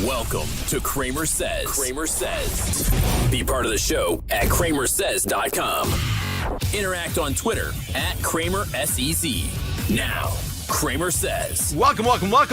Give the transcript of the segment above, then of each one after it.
Welcome to CramerSez. CramerSez. Be part of the show at CramerSez.com. Interact on Twitter at CramerSez. Now, Kramer Says. Welcome.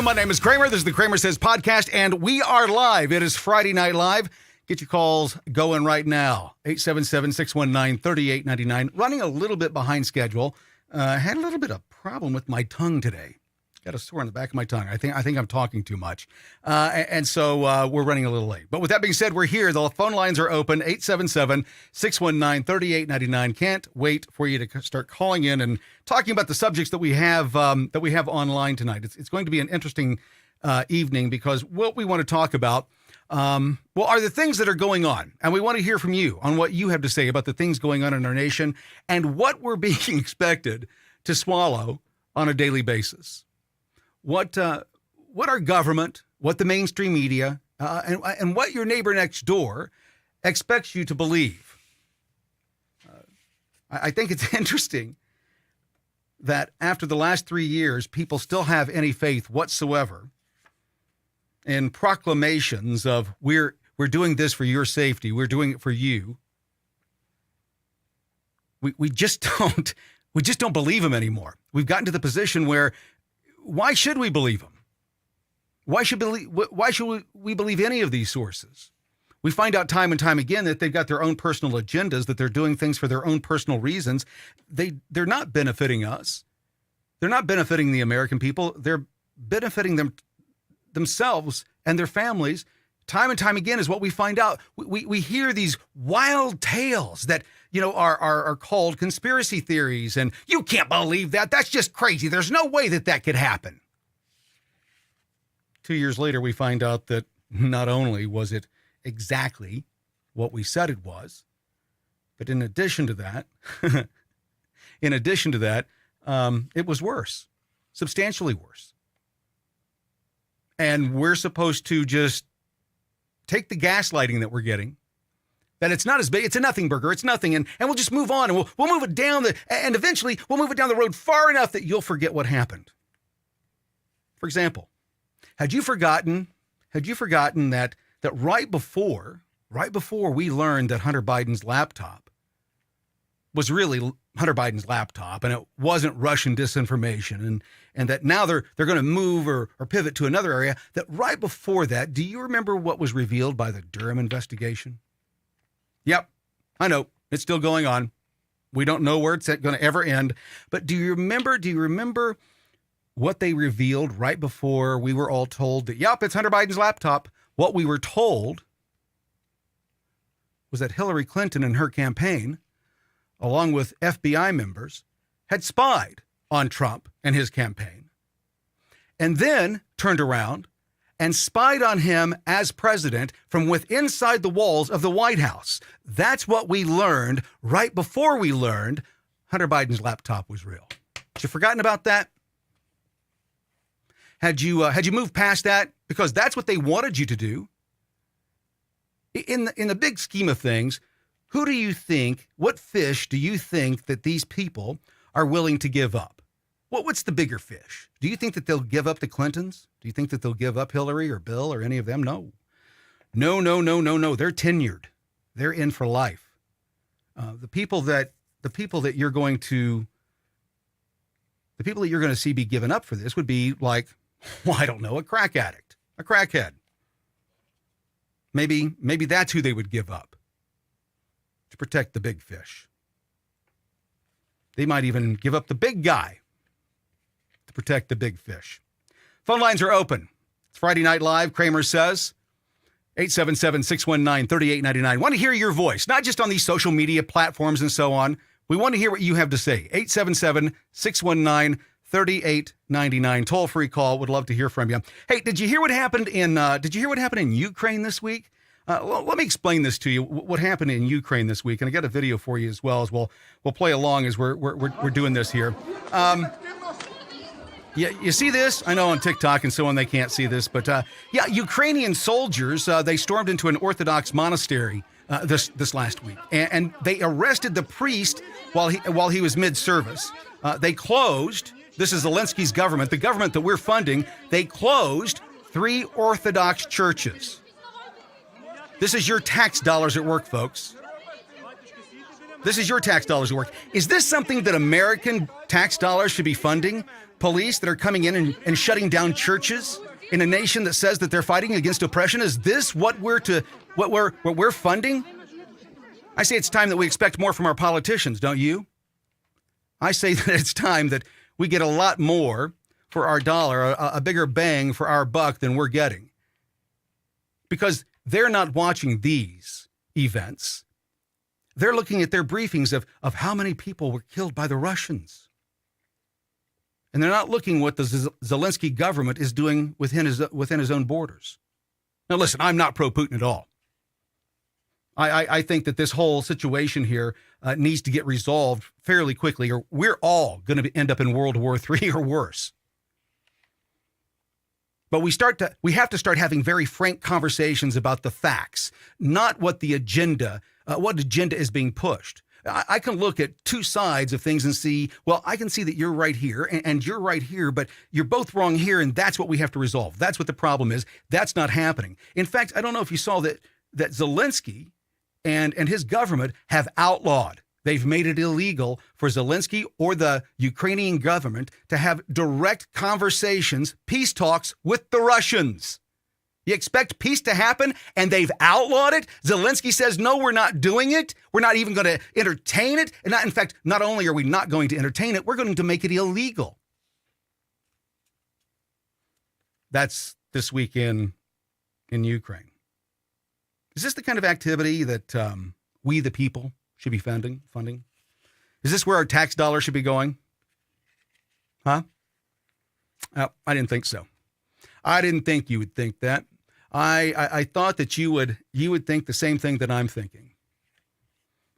My name is Kramer. This is the Kramer Says podcast, and we are live. It is Friday Night Live. Get your calls going right now. 877-619-3899. Running a little bit behind schedule. Had a little bit of problem with my tongue today. Got a sore on the back of my tongue. I think I'm talking too much. And so we're running a little late. But with that being said, we're here. The phone lines are open, 877-619-3899. Can't wait for you to start calling in and talking about the subjects that we have online tonight. It's going to be an interesting evening because what we want to talk about are the things that are going on. And we want to hear from you on what you have to say about the things going on in our nation and what we're being expected to swallow on a daily basis. What our government, what the mainstream media, and what your neighbor next door expects you to believe. I think it's interesting that after the last 3 years, people still have any faith whatsoever in proclamations of we're doing this for your safety, we're doing it for you. We just don't believe them anymore. We've gotten to the position where why should we believe them? Why should we believe any of these sources? We find out time and time again that they've got their own personal agendas, that they're doing things for their own personal reasons. They're not benefiting us. They're not benefiting the American people. They're benefiting themselves and their families. Time and time again is what we find out. We hear these wild tales that, are called conspiracy theories, and you can't believe that. That's just crazy. There's no way that could happen. 2 years later, we find out that not only was it exactly what we said it was, but in addition to that, it was worse, substantially worse. And we're supposed to just take the gaslighting that we're getting, that it's not as big, it's a nothing burger, it's nothing, and we'll just move on, and we'll move it down and eventually we'll move it down the road far enough that you'll forget what happened. For example, had you forgotten that right before we learned that Hunter Biden's laptop was really Hunter Biden's laptop and it wasn't Russian disinformation, and that now they're going to move or pivot to another area, that right before that, do you remember what was revealed by the Durham investigation? Yep, I know. It's still going on. We don't know where it's going to ever end. But do you remember what they revealed right before we were all told that, yep, it's Hunter Biden's laptop? What we were told was that Hillary Clinton and her campaign, along with FBI members, had spied on Trump and his campaign, and then turned around and spied on him as president from within inside the walls of the White House. That's what we learned right before we learned Hunter Biden's laptop was real. Had you forgotten about that? Had you moved past that? Because that's what they wanted you to do. In the big scheme of things, what fish do you think that these people are willing to give up? What's the bigger fish? Do you think that they'll give up the Clintons? Do you think that they'll give up Hillary or Bill or any of them? No. They're tenured. They're in for life. The people that you're going to see be given up for this would be like, I don't know, a crack addict, a crackhead. Maybe that's who they would give up to protect the big fish. They might even give up the big guy to protect the big fish. Phone lines are open. It's Friday Night Live, Kramer Says. 877-619-3899. Want to hear your voice, not just on these social media platforms and so on. We want to hear what you have to say. 877-619-3899. Toll-free call. Would love to hear from you. Hey, did you hear what happened in Ukraine this week? Let me explain this to you, what happened in Ukraine this week. And I got a video for you as well, as we'll play along as we're doing this here. Yeah, you see this? I know on TikTok and so on they can't see this, but Ukrainian soldiers, they stormed into an Orthodox monastery this last week, and they arrested the priest while he was mid-service. They closed. This is Zelensky's government, the government that we're funding. They closed 3 Orthodox churches. This is your tax dollars at work, folks. This is your tax dollars at work. Is this something that American tax dollars should be funding? Police that are coming in and shutting down churches in a nation that says that they're fighting against oppression? Is this what we're funding? I say it's time that we expect more from our politicians, don't you? I say that it's time that we get a lot more for our dollar, a bigger bang for our buck than we're getting. Because they're not watching these events. They're looking at their briefings of how many people were killed by the Russians. And they're not looking what the Zelensky government is doing within his own borders. Now, listen, I'm not pro-Putin at all. I think that this whole situation here needs to get resolved fairly quickly, or we're all going to end up in World War III or worse. But we have to start having very frank conversations about the facts, not what the agenda, what agenda is being pushed. I can look at two sides of things and see, well, I can see that you're right here and you're right here, but you're both wrong here, and that's what we have to resolve. That's what the problem is. That's not happening. In fact, I don't know if you saw that Zelensky and his government have outlawed. They've made it illegal for Zelensky or the Ukrainian government to have direct conversations, peace talks with the Russians. You expect peace to happen, and they've outlawed it? Zelensky says, no, we're not doing it. We're not even going to entertain it. And in fact, not only are we not going to entertain it, we're going to make it illegal. That's this week in Ukraine. Is this the kind of activity that we, the people, should be funding? Is this where our tax dollars should be going? Huh? I didn't think so. I didn't think you would think that. I thought that you would think the same thing that I'm thinking.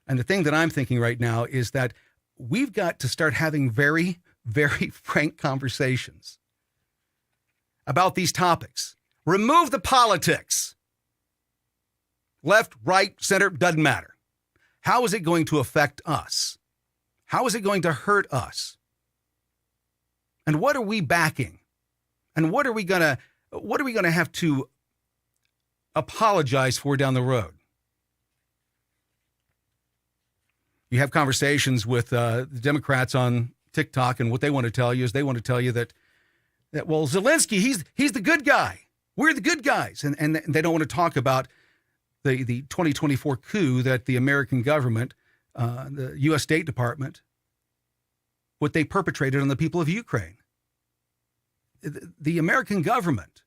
And the thing that I'm thinking right now is that we've got to start having very, very frank conversations about these topics. Remove the politics. Left, right, center, doesn't matter. How is it going to affect us? How is it going to hurt us? And what are we backing? And what are we going to have to apologize for down the road? You have conversations with the Democrats on TikTok, and what they want to tell you is they want to tell you that well, Zelensky, he's the good guy. We're the good guys. And they don't want to talk about the 2024 coup that the American government, the U.S. State Department, what they perpetrated on the people of Ukraine. The American government,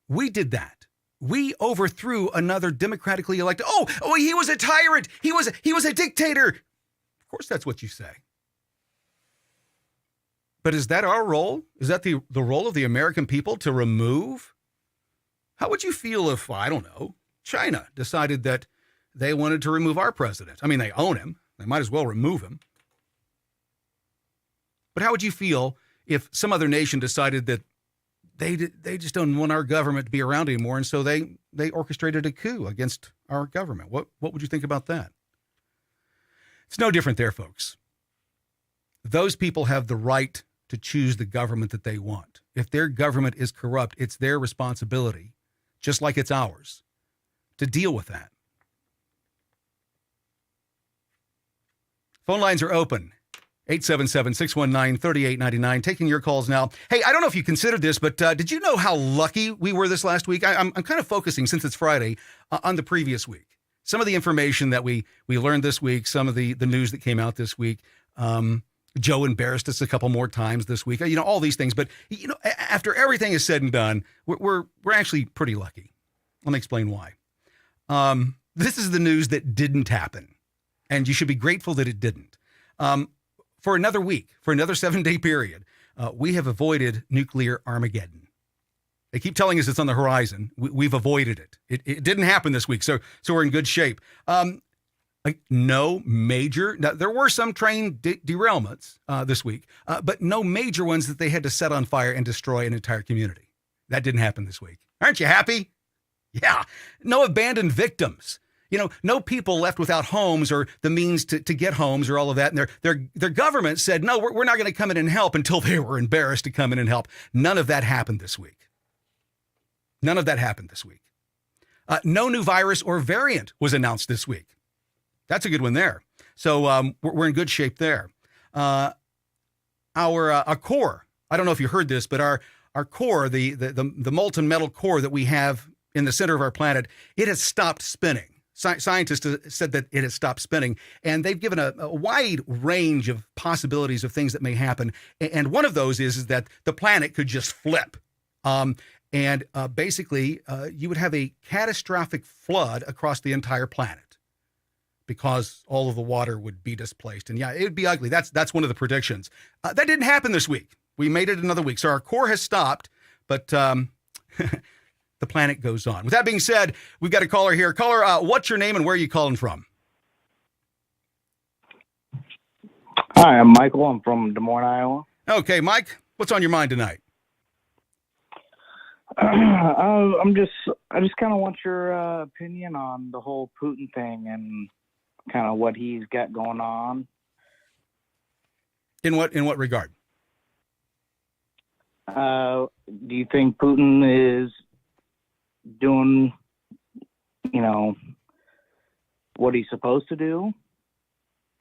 we did that. We overthrew another democratically elected. Oh, he was a tyrant. He was a dictator. Of course, that's what you say. But is that our role? Is that the role of the American people to remove? How would you feel if, I don't know, China decided that they wanted to remove our president? I mean, they own him. They might as well remove him. But how would you feel if some other nation decided that they just don't want our government to be around anymore, and so they orchestrated a coup against our government? What would you think about that? It's no different there, folks. Those people have the right to choose the government that they want. If their government is corrupt, it's their responsibility, just like it's ours, to deal with that. Phone lines are open. 877-619-3899. Taking your calls now. Hey, I don't know if you considered this, but did you know how lucky we were this last week? I'm kind of focusing, since it's Friday, on the previous week. Some of the information that we learned this week, some of the news that came out this week. Joe embarrassed us a couple more times this week. All these things. But, after everything is said and done, we're actually pretty lucky. Let me explain why. This is the news that didn't happen, and you should be grateful that it didn't. For another week, for another 7-day period, we have avoided nuclear Armageddon. They keep telling us it's on the horizon. We've avoided it. It didn't happen this week, so we're in good shape. No major. Now, there were some train derailments this week, but no major ones that they had to set on fire and destroy an entire community. That didn't happen this week. Aren't you happy? Yeah. No abandoned victims. No people left without homes or the means to get homes or all of that. And their government said, no, we're not going to come in and help, until they were embarrassed to come in and help. None of that happened this week. None of that happened this week. No new virus or variant was announced this week. That's a good one there. So we're in good shape there. Our core, I don't know if you heard this, but our core, the molten metal core that we have in the center of our planet, it has stopped spinning. Scientists said that it has stopped spinning, and they've given a wide range of possibilities of things that may happen. And one of those is that the planet could just flip. Basically, you would have a catastrophic flood across the entire planet because all of the water would be displaced. And yeah, it would be ugly. That's one of the predictions. That didn't happen this week. We made it another week. So our core has stopped, but the planet goes on. With that being said, we've got a caller here. Caller, what's your name and where are you calling from? Hi, I'm Michael. I'm from Des Moines, Iowa. Okay, Mike, what's on your mind tonight? I just kind of want your opinion on the whole Putin thing and kind of what he's got going on. In what regard? Do you think Putin is doing, what he's supposed to do?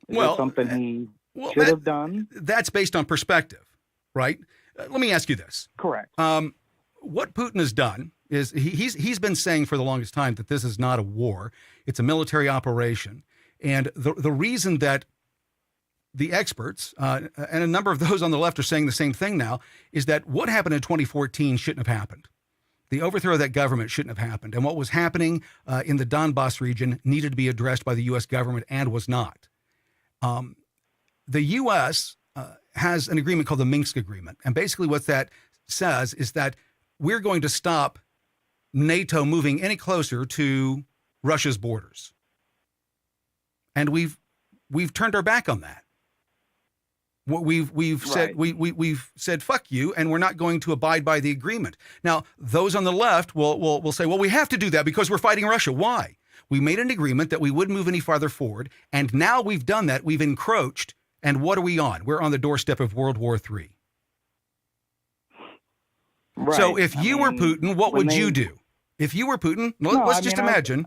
Is it something he should have done? That's based on perspective, right? Let me ask you this. Correct. What Putin has done is he's been saying for the longest time that this is not a war. It's a military operation. And the reason that the experts, and a number of those on the left are saying the same thing now, is that what happened in 2014 shouldn't have happened. The overthrow of that government shouldn't have happened. And what was happening in the Donbass region needed to be addressed by the U.S. government and was not. The U.S. Has an agreement called the Minsk Agreement. And basically what that says is that we're going to stop NATO moving any closer to Russia's borders. And we've turned our back on that. We've said we've said fuck you, and we're not going to abide by the agreement. Now, those on the left will say, well, we have to do that because we're fighting Russia. Why? We made an agreement that we wouldn't move any farther forward, and now we've done that. We've encroached, and what are we on? We're on the doorstep of World War III. Right. So if you were Putin, what would you do? If you were Putin, let's just imagine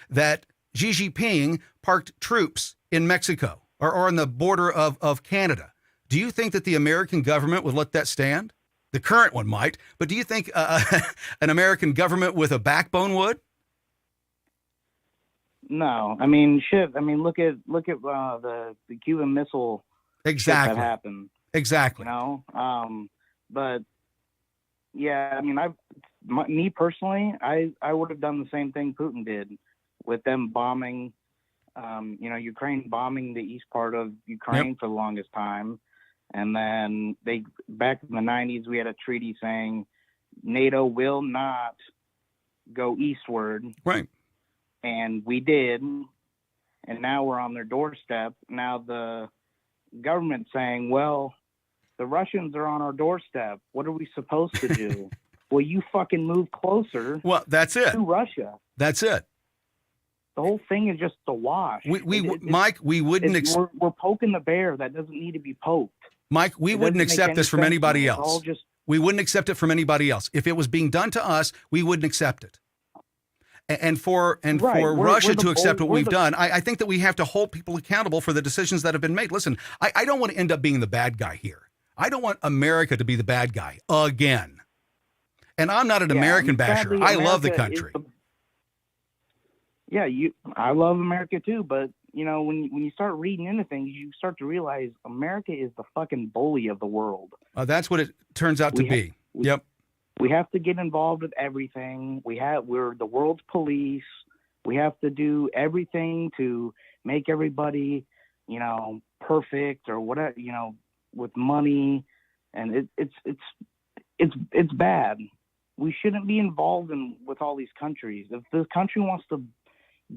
that Xi Jinping parked troops in Mexico or on the border of Canada. Do you think that the American government would let that stand? The current one might, but do you think an American government with a backbone would? No, I mean, shit. I mean, look at the Cuban Missile exactly that happened. Exactly. But yeah, I mean, me personally, I would have done the same thing Putin did with them bombing, Ukraine bombing the east part of Ukraine for the longest time. And then back in the 90s, we had a treaty saying NATO will not go eastward. Right. And we did. And now we're on their doorstep. Now the government's saying, well, the Russians are on our doorstep. What are we supposed to do? Well, you fucking move closer. Well, that's it. To Russia. That's it. The whole thing is just a wash. Mike, we wouldn't. We're poking the bear that doesn't need to be poked. Mike, we wouldn't accept this from anybody else. We wouldn't accept it from anybody else. If it was being done to us, we wouldn't accept it. And for Russia to accept what we've done, I think that we have to hold people accountable for the decisions that have been made. Listen, I don't want to end up being the bad guy here. I don't want America to be the bad guy again. And I'm not an American basher. I love the country. I love America too, but when you start reading into things, you start to realize America is the fucking bully of the world. That's what it turns out to be. Yep. We have to get involved with everything. We're the world's police. We have to do everything to make everybody, perfect or whatever, with money, and it's bad. We shouldn't be involved with all these countries. If the country wants to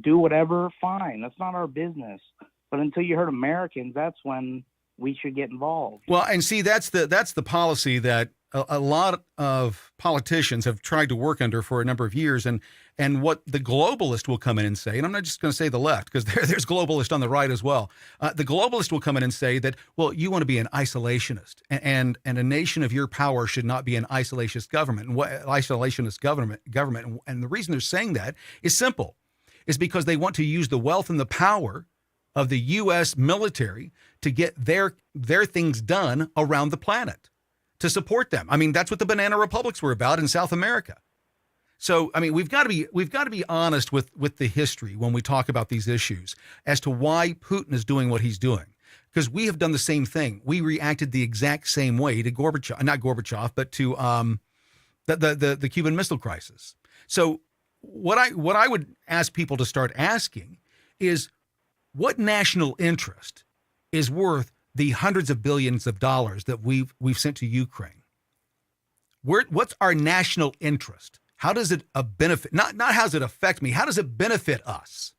do whatever, fine. That's not our business. But until you hurt Americans, that's when we should get involved. Well, and see, that's the policy that a lot of politicians have tried to work under for a number of years, and what the globalist will come in and say, and I'm not just going to say the left, because there's globalist on the right as well. The globalist will come in and say that, well, you want to be an isolationist, and a nation of your power should not be an isolationist government, and the reason they're saying that is simple, is because they want to use the wealth and the power of the U.S. military to get their things done around the planet, to support them. I mean, that's what the banana republics were about in South America. So, I mean, we've got to be honest with the history when we talk about these issues as to why Putin is doing what he's doing. Because we have done the same thing. We reacted the exact same way to not Gorbachev, but to the Cuban Missile Crisis. So, what I would ask people to start asking is, what national interest is worth the hundreds of billions of dollars that we've sent to Ukraine? What's our national interest? How does it benefit? Not how does it affect me? How does it benefit us?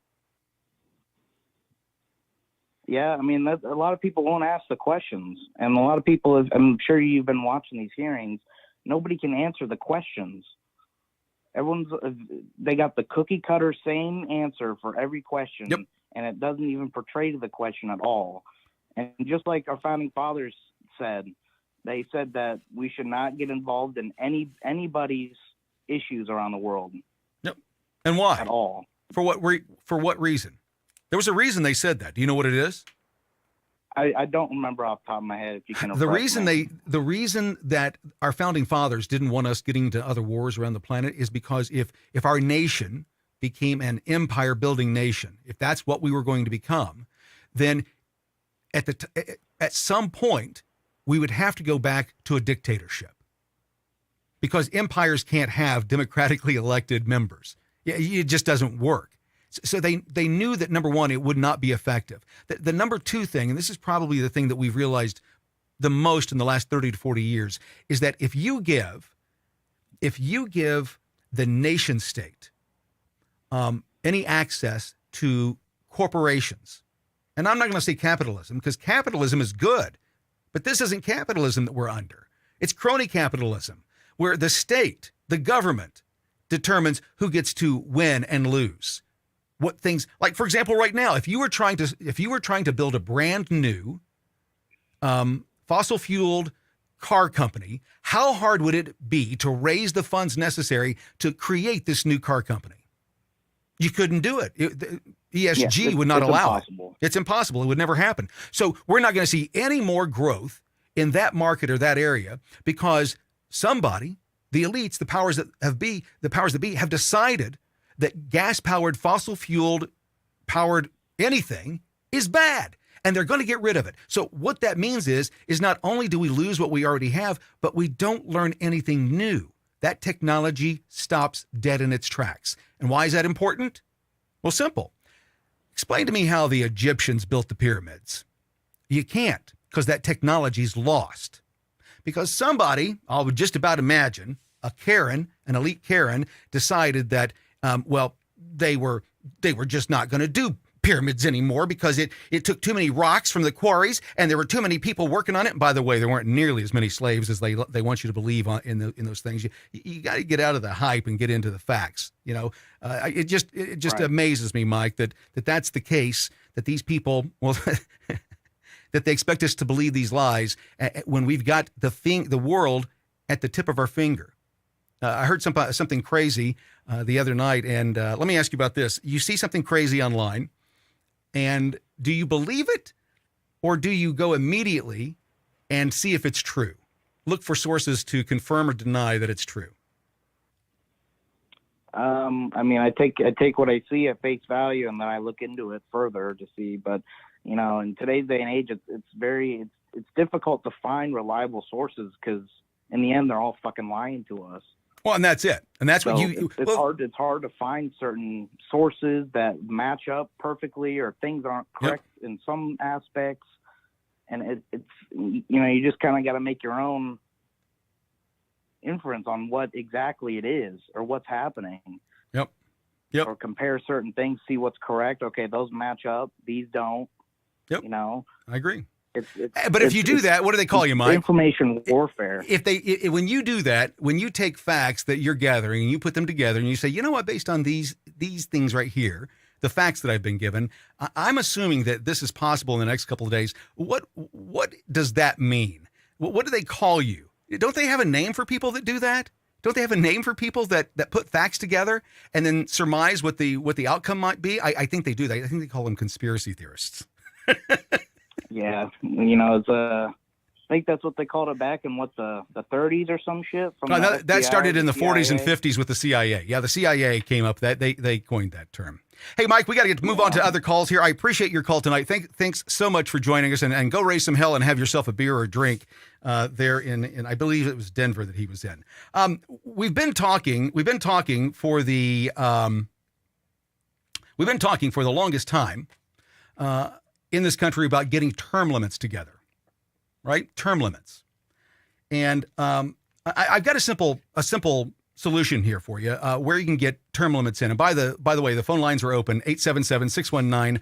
Yeah, I mean, a lot of people won't ask the questions, and a lot of people, I'm sure you've been watching these hearings, nobody can answer the questions. They got the cookie cutter same answer for every question. Yep. And it doesn't even portray the question at all. And just like our founding fathers said, they said that we should not get involved in anybody's issues around the world. Yep. And why? At all. For what reason? There was a reason they said that. Do you know what it is? I don't remember off the top of my head. If you can. The reason that our founding fathers didn't want us getting into other wars around the planet is because if our nation became an empire building nation, if that's what we were going to become, then at some point we would have to go back to a dictatorship, because empires can't have democratically elected members. It just doesn't work. So they knew that, number one, it would not be effective. The number two thing, and this is probably the thing that we've realized the most in the last 30 to 40 years, is that if you give the nation state any access to corporations, and I'm not going to say capitalism, because capitalism is good, but this isn't capitalism that we're under. It's crony capitalism, where the state, the government, determines who gets to win and lose. What things, like, for example, right now, if you were trying to build a brand new fossil fueled car company, how hard would it be to raise the funds necessary to create this new car company? You couldn't do it. ESG would not allow it. It's impossible. It would never happen. So we're not going to see any more growth in that market or that area, because somebody, the elites, the powers that be, have decided that gas-powered, fossil-fueled powered anything is bad, and they're going to get rid of it. So what that means is not only do we lose what we already have, but we don't learn anything new. That technology stops dead in its tracks. And why is that important? Well, simple. Explain to me how the Egyptians built the pyramids. You can't, because that technology's lost. Because somebody, I would just about imagine, an elite Karen, decided that they were just not going to do pyramids anymore because it took too many rocks from the quarries, and there were too many people working on it. And by the way, there weren't nearly as many slaves as they want you to believe in those things. You got to get out of the hype and get into the facts. It just right. Amazes me, Mike, that's the case, that these people, that they expect us to believe these lies when we've got the world at the tip of our finger. I heard something crazy the other night, and let me ask you about this. You see something crazy online, and do you believe it, or do you go immediately and see if it's true? Look for sources to confirm or deny that it's true. I mean, I take what I see at face value, and then I look into it further to see. But in today's day and age, it's difficult to find reliable sources, because in the end, they're all fucking lying to us. Well, and that's it. And that's what it's hard to find certain sources that match up perfectly, or things aren't correct in some aspects. And it's you just kind of got to make your own inference on what exactly it is or what's happening. Yep. Or compare certain things, see what's correct. Okay, those match up. These don't. Yep. I agree. But if you do that, what do they call you, Mike? Information warfare. When you do that, when you take facts that you're gathering and you put them together and you say, you know what, based on these things right here, the facts that I've been given, I'm assuming that this is possible in the next couple of days. What does that mean? What do they call you? Don't they have a name for people that do that? Don't they have a name for people that put facts together and then surmise what the outcome might be? I think they do that. I think they call them conspiracy theorists. Yeah, it's I think that's what they called it back in the 30s or some shit. That started in the 40s and 50s with the CIA. Yeah, the CIA came up that they coined that term. Hey, Mike, we got to move on to other calls here. I appreciate your call tonight. Thanks so much for joining us, and go raise some hell and have yourself a beer or a drink there in I believe it was Denver that he was in. We've been talking for the longest time in this country about getting term limits together, right? Term limits. And I've got a simple solution here for you where you can get term limits in. And by the way, the phone lines are open, 877-619-3899,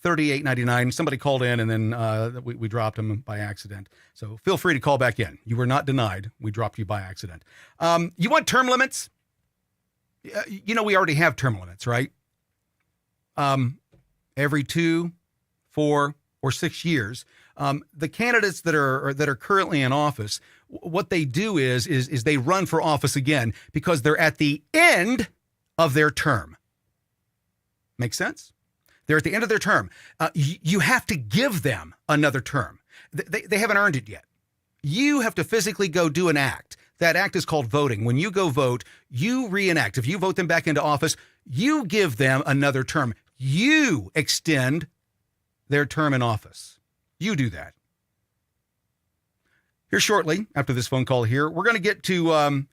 877-619-3899. Somebody called in and then we dropped them by accident. So feel free to call back in. You were not denied. We dropped you by accident. You want term limits? We already have term limits, right? Every 2, 4, or 6 years, the candidates that are currently in office, what they do is they run for office again because they're at the end of their term. Make sense? They're at the end of their term. You have to give them another term. They haven't earned it yet. You have to physically go do an act. That act is called voting. When you go vote, you reenact. If you vote them back into office, you give them another term. You extend their term in office. You do that. Here shortly, after this phone call here, we're going to get to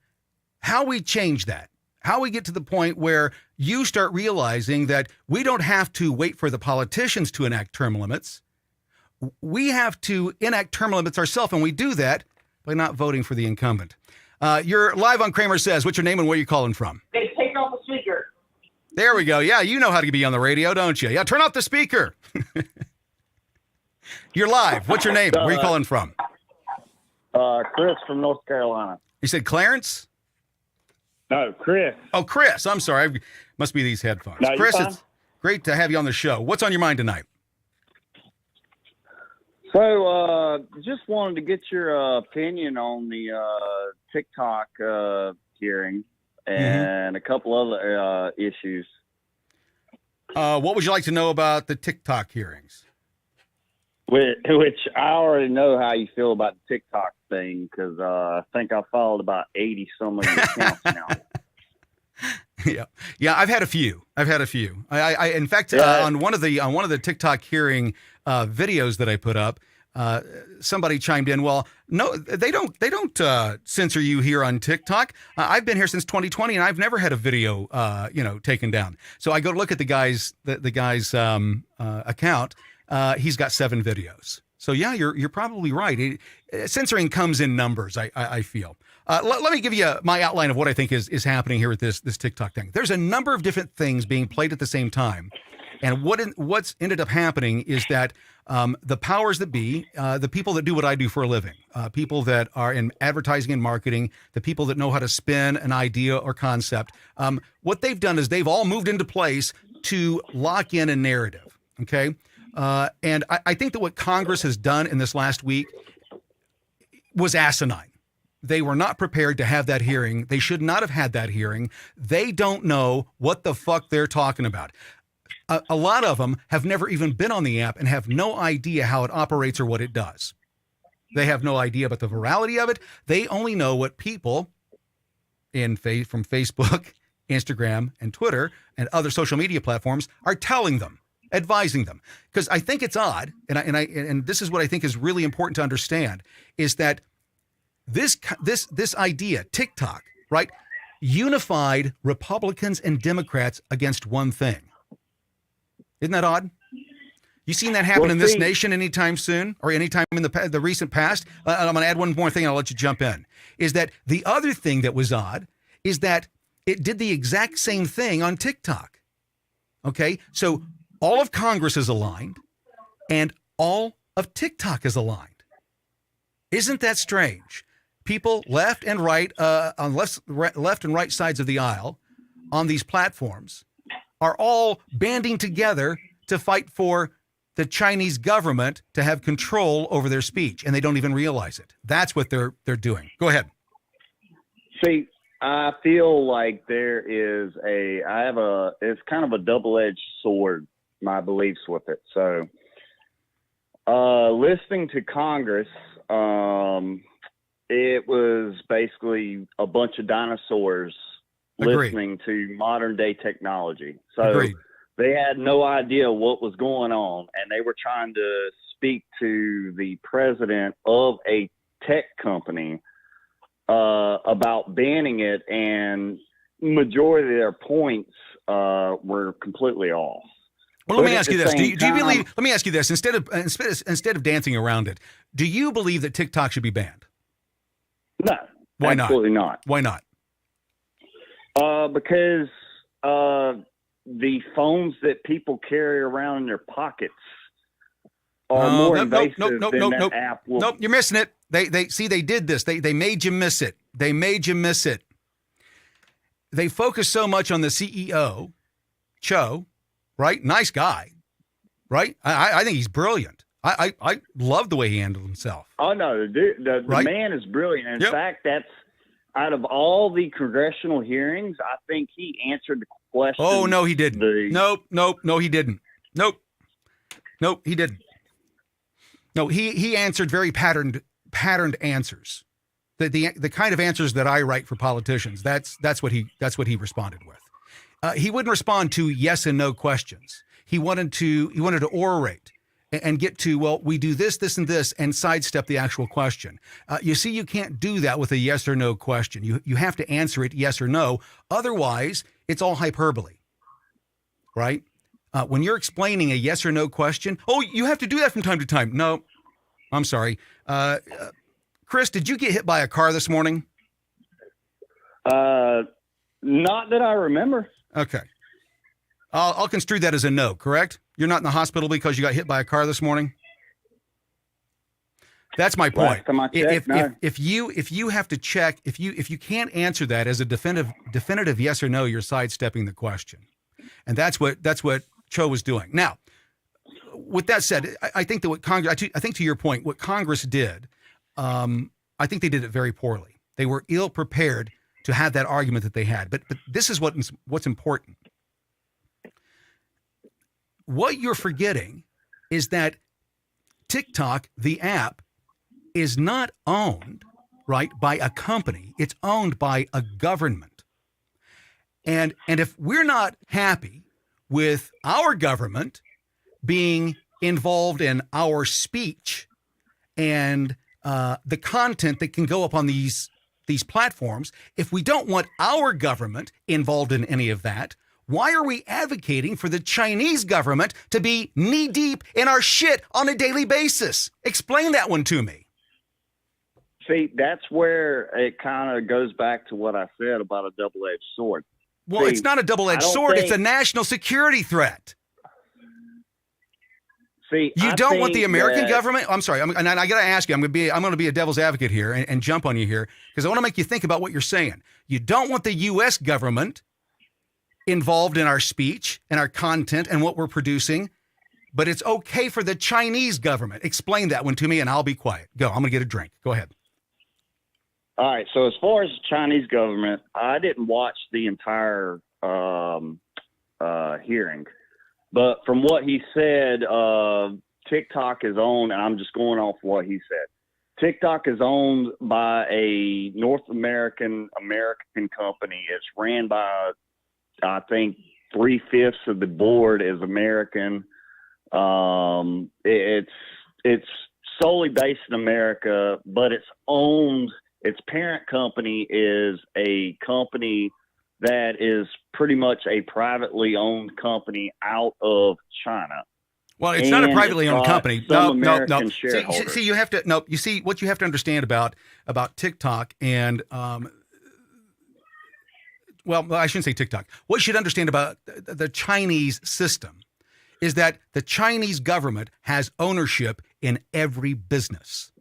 how we change that. How we get to the point where you start realizing that we don't have to wait for the politicians to enact term limits. We have to enact term limits ourselves, and we do that by not voting for the incumbent. You're live on CramerSez. What's your name and where are you calling from? Hey, take off the speaker. There we go. Yeah, you know how to be on the radio, don't you? Yeah, turn off the speaker. You're live. What's your name? Where are you calling from? Chris from North Carolina. You said Clarence? No, Chris. Oh, Chris. I'm sorry. Must be these headphones. No, Chris, it's great to have you on the show. What's on your mind tonight? So, just wanted to get your opinion on the TikTok hearing and a couple other issues. What would you like to know about the TikTok hearings? Which I already know how you feel about the TikTok thing because I think I followed about 80 some of your accounts now. Yeah. I've had a few. I in fact, on one of the TikTok hearing videos that I put up, somebody chimed in. Well, no, they don't censor you here on TikTok. I've been here since 2020, and I've never had a video, taken down. So I go to look at the guy's account. He's got 7 videos. So yeah, you're probably right. Censoring comes in numbers. I feel. Let me give you my outline of what I think is happening here with this TikTok thing. There's a number of different things being played at the same time, and what's ended up happening is that the powers that be, the people that do what I do for a living, people that are in advertising and marketing, the people that know how to spin an idea or concept, what they've done is they've all moved into place to lock in a narrative. Okay. And I think that what Congress has done in this last week was asinine. They were not prepared to have that hearing. They should not have had that hearing. They don't know what the fuck they're talking about. A lot of them have never even been on the app and have no idea how it operates or what it does. They have no idea about the virality of it. They only know what people from Facebook, Instagram, and Twitter and other social media platforms are telling them, advising them. Because I think it's odd, and this is what I think is really important to understand, is that this idea, TikTok, right, unified Republicans and Democrats against one thing. Isn't that odd? You seen that happen in this nation anytime soon or anytime in the recent past? I'm going to add one more thing and I'll let you jump in. Is that the other thing that was odd is that it did the exact same thing on TikTok. Okay? So all of Congress is aligned. and all of TikTok is aligned. Isn't that strange? People left and right, on left and right sides of the aisle on these platforms are all banding together to fight for the Chinese government to have control over their speech, and they don't even realize it. That's what they're doing. Go ahead. See, I feel like it's kind of a double-edged sword, my beliefs with it. So, listening to Congress, it was basically a bunch of dinosaurs Agreed. listening to modern day technology. So Agreed. they had no idea what was going on, and they were trying to speak to the president of a tech company about banning it, and majority of their points were completely off. Well, let me ask you this: do you believe? Let me ask you this: instead of dancing around it, do you believe that TikTok should be banned? No, Why not? Absolutely not. Why not? Because the phones that people carry around in their pockets are more invasive than that app will. Nope, you're missing it. They did this. They made you miss it. They made you miss it. They focus so much on the CEO, Cho, right? Nice guy, right? I think he's brilliant. I love the way he handled himself. Oh no, the Right? man is brilliant. In Yep. fact, that's out of all the congressional hearings, I think he answered the question. Oh no, he didn't. No, he didn't. Nope, he didn't. No, he answered very patterned answers. The kind of answers that I write for politicians. That's what he responded with. He wouldn't respond to yes and no questions. He wanted to orate and get to, well, we do this, this, and this, and sidestep the actual question. You see, you can't do that with a yes or no question. You have to answer it yes or no. Otherwise, it's all hyperbole, right? When you're explaining a yes or no question, oh, you have to do that from time to time. No, I'm sorry. Chris, did you get hit by a car this morning? Not that I remember. Okay. I'll construe that as a no, correct? You're not in the hospital because you got hit by a car this morning? That's my point. Last time I checked, no. If you have to check, if you can't answer that as a definitive yes or no, you're sidestepping the question. And that's what Cho was doing. Now, with that said, I think that I think to your point, what Congress did, I think they did it very poorly. They were ill prepared to have that argument that they had. But this is what's important. What you're forgetting is that TikTok, the app, is not owned, right, by a company. It's owned by a government. And if we're not happy with our government being involved in our speech and the content that can go up on these platforms, if we don't want our government involved in any of that, why are we advocating for the Chinese government to be knee-deep in our shit on a daily basis? Explain that one to me. See, that's where it kind of goes back to what I said about a double-edged sword. Well, See, it's not a double-edged sword. It's a national security threat. See, you don't want the American government. I'm sorry. And I got to ask you. I'm going to be a devil's advocate here and jump on you here because I want to make you think about what you're saying. You don't want the U.S. government involved in our speech and our content and what we're producing, but it's okay for the Chinese government. Explain that one to me, and I'll be quiet. Go. I'm going to get a drink. Go ahead. All right. So as far as the Chinese government, I didn't watch the entire hearing. But from what he said, TikTok is owned, and I'm just going off what he said. TikTok is owned by a North American company. It's ran by, I think, 3/5 of the board is American. It's solely based in America, but it's owned. Its parent company is a company that is pretty much a privately owned company out of China. Well, it's not a privately owned company. No. Shareholders. See, you have to. No, you see what you have to understand about TikTok and well, I shouldn't say TikTok. What you should understand about the Chinese system is that the Chinese government has ownership in every business.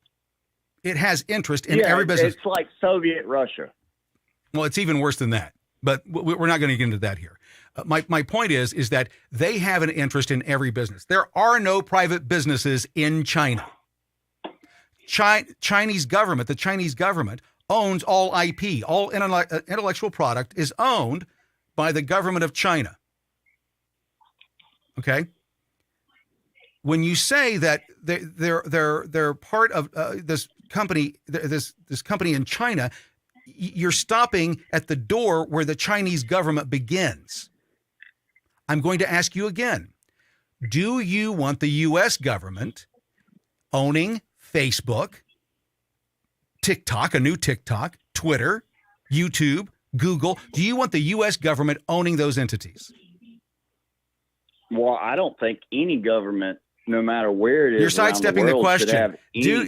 It has interest in every business. It's like Soviet Russia. Well, it's even worse than that, but we're not going to get into that here. My point is that they have an interest in every business. There are no private businesses in China. Chinese government, the Chinese government owns all IP, all intellectual product is owned by the government of China. Okay? When you say that they're part of this company, this company in China, you're stopping at the door where the Chinese government begins. I'm going to ask you again. Do you want the U.S. government owning Facebook, TikTok, a new TikTok, Twitter, YouTube, Google? Do you want the U.S. government owning those entities? Well, I don't think any government, no matter where it is, you're sidestepping the question.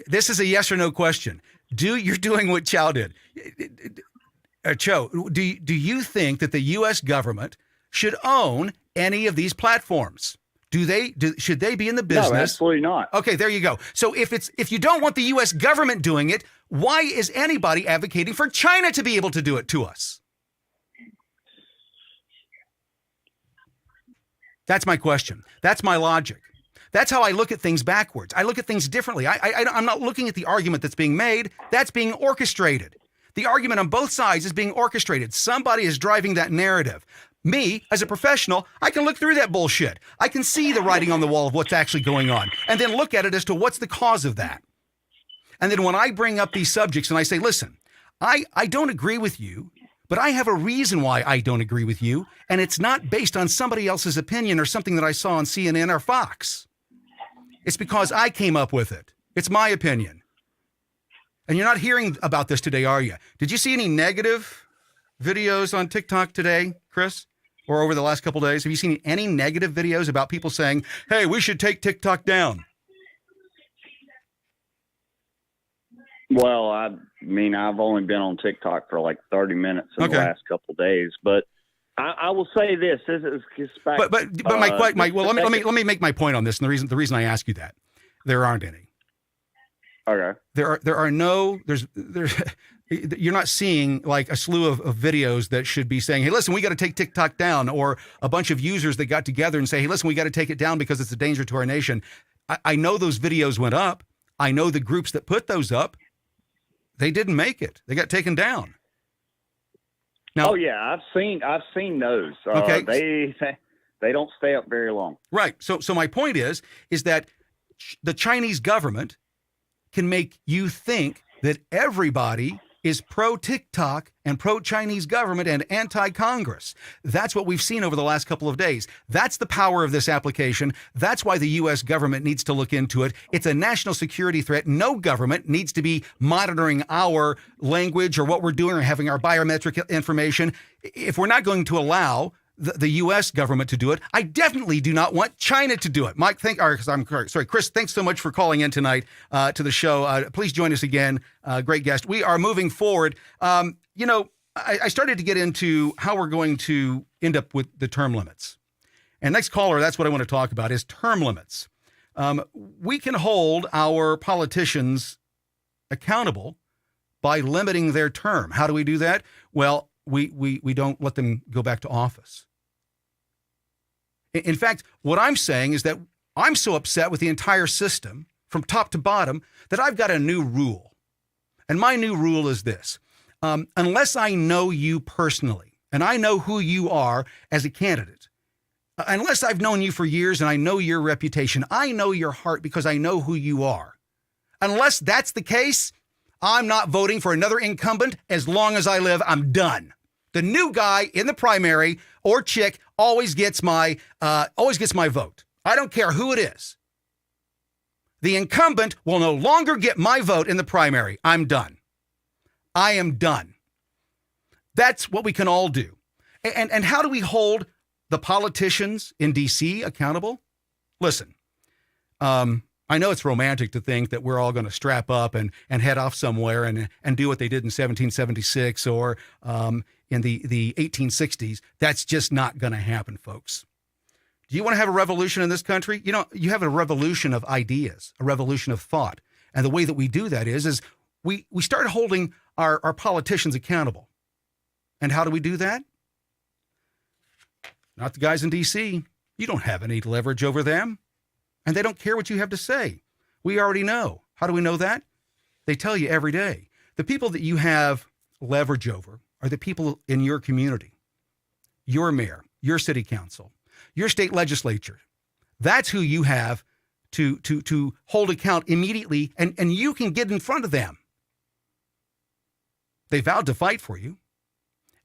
This is a yes or no question. You're doing what Chow did. Cho, do you think that the U.S. government should own any of these platforms? Should they be in the business? No, absolutely not. Okay, there you go. So if you don't want the U.S. government doing it, why is anybody advocating for China to be able to do it to us? That's my question. That's my logic. That's how I look at things backwards. I look at things differently. I'm not looking at the argument that's being made. That's being orchestrated. The argument on both sides is being orchestrated. Somebody is driving that narrative. Me, as a professional, I can look through that bullshit. I can see the writing on the wall of what's actually going on and then look at it as to what's the cause of that. And then when I bring up these subjects and I say, listen, I don't agree with you, but I have a reason why I don't agree with you, and it's not based on somebody else's opinion or something that I saw on CNN or Fox. It's because I came up with it. It's my opinion. And you're not hearing about this today, are you? Did you see any negative videos on TikTok today, Chris? Or over the last couple of days? Have you seen any negative videos about people saying, hey, we should take TikTok down? Well, I mean, I've only been on TikTok for like 30 minutes in the last couple of days, but I will say this: this is back. But let me make my point on this, and the reason I ask you that, there aren't any. Okay. You're not seeing like a slew of videos that should be saying, hey, listen, we got to take TikTok down, or a bunch of users that got together and say, hey, listen, we got to take it down because it's a danger to our nation. I know those videos went up. I know the groups that put those up, they didn't make it. They got taken down. Now, oh yeah, I've seen those. Okay. They don't stay up very long. Right. So my point is that the Chinese government can make you think that everybody is pro-TikTok and pro-Chinese government and anti-Congress. That's what we've seen over the last couple of days. That's the power of this application. That's why the U.S. government needs to look into it. It's a national security threat. No government needs to be monitoring our language or what we're doing or having our biometric information. If we're not going to allow the U.S. government to do it, I definitely do not want China to do it. Mike, Chris, thanks so much for calling in tonight to the show. Please join us again. Great guest. We are moving forward. I started to get into how we're going to end up with the term limits. And next caller, that's what I want to talk about, is term limits. We can hold our politicians accountable by limiting their term. How do we do that? Well, we don't let them go back to office. In fact, what I'm saying is that I'm so upset with the entire system from top to bottom that I've got a new rule. And my new rule is this. Unless I know you personally and I know who you are as a candidate, unless I've known you for years and I know your reputation, I know your heart because I know who you are. Unless that's the case, I'm not voting for another incumbent as long as I live. I'm done. The new guy in the primary or chick always gets my vote. I don't care who it is. The incumbent will no longer get my vote in the primary. I'm done. I am done. That's what we can all do. And how do we hold the politicians in D.C. accountable? Listen, I know it's romantic to think that we're all going to strap up and head off somewhere and do what they did in 1776 or in the 1860s. That's just not going to happen, folks. Do you want to have a revolution in this country? You know, you have a revolution of ideas, a revolution of thought. And the way that we do that is we start holding our politicians accountable. And how do we do that? Not the guys in D.C. You don't have any leverage over them. And they don't care what you have to say. We already know. How do we know that? They tell you every day. The people that you have leverage over are the people in your community, your mayor, your city council, your state legislature. That's who you have to hold account immediately, and you can get in front of them. They vowed to fight for you.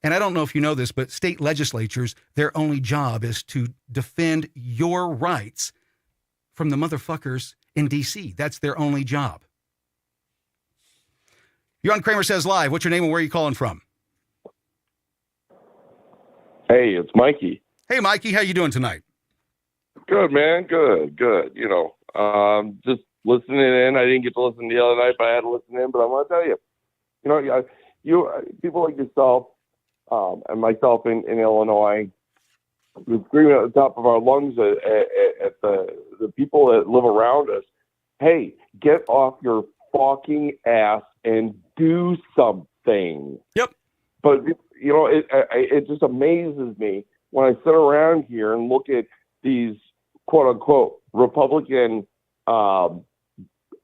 And I don't know if you know this, but state legislatures, their only job is to defend your rights from the motherfuckers in D.C. That's their only job. You're on CramerSez Live. What's your name and where are you calling from? Hey, it's Mikey. Hey, Mikey. How you doing tonight? Good, man. Good. You know, just listening in. I didn't get to listen the other night, but I had to listen in. But I want to tell you, you people like yourself and myself in Illinois, we're screaming at the top of our lungs at the people that live around us. Hey, get off your fucking ass and do something. Yep. But it just amazes me when I sit around here and look at these quote unquote Republican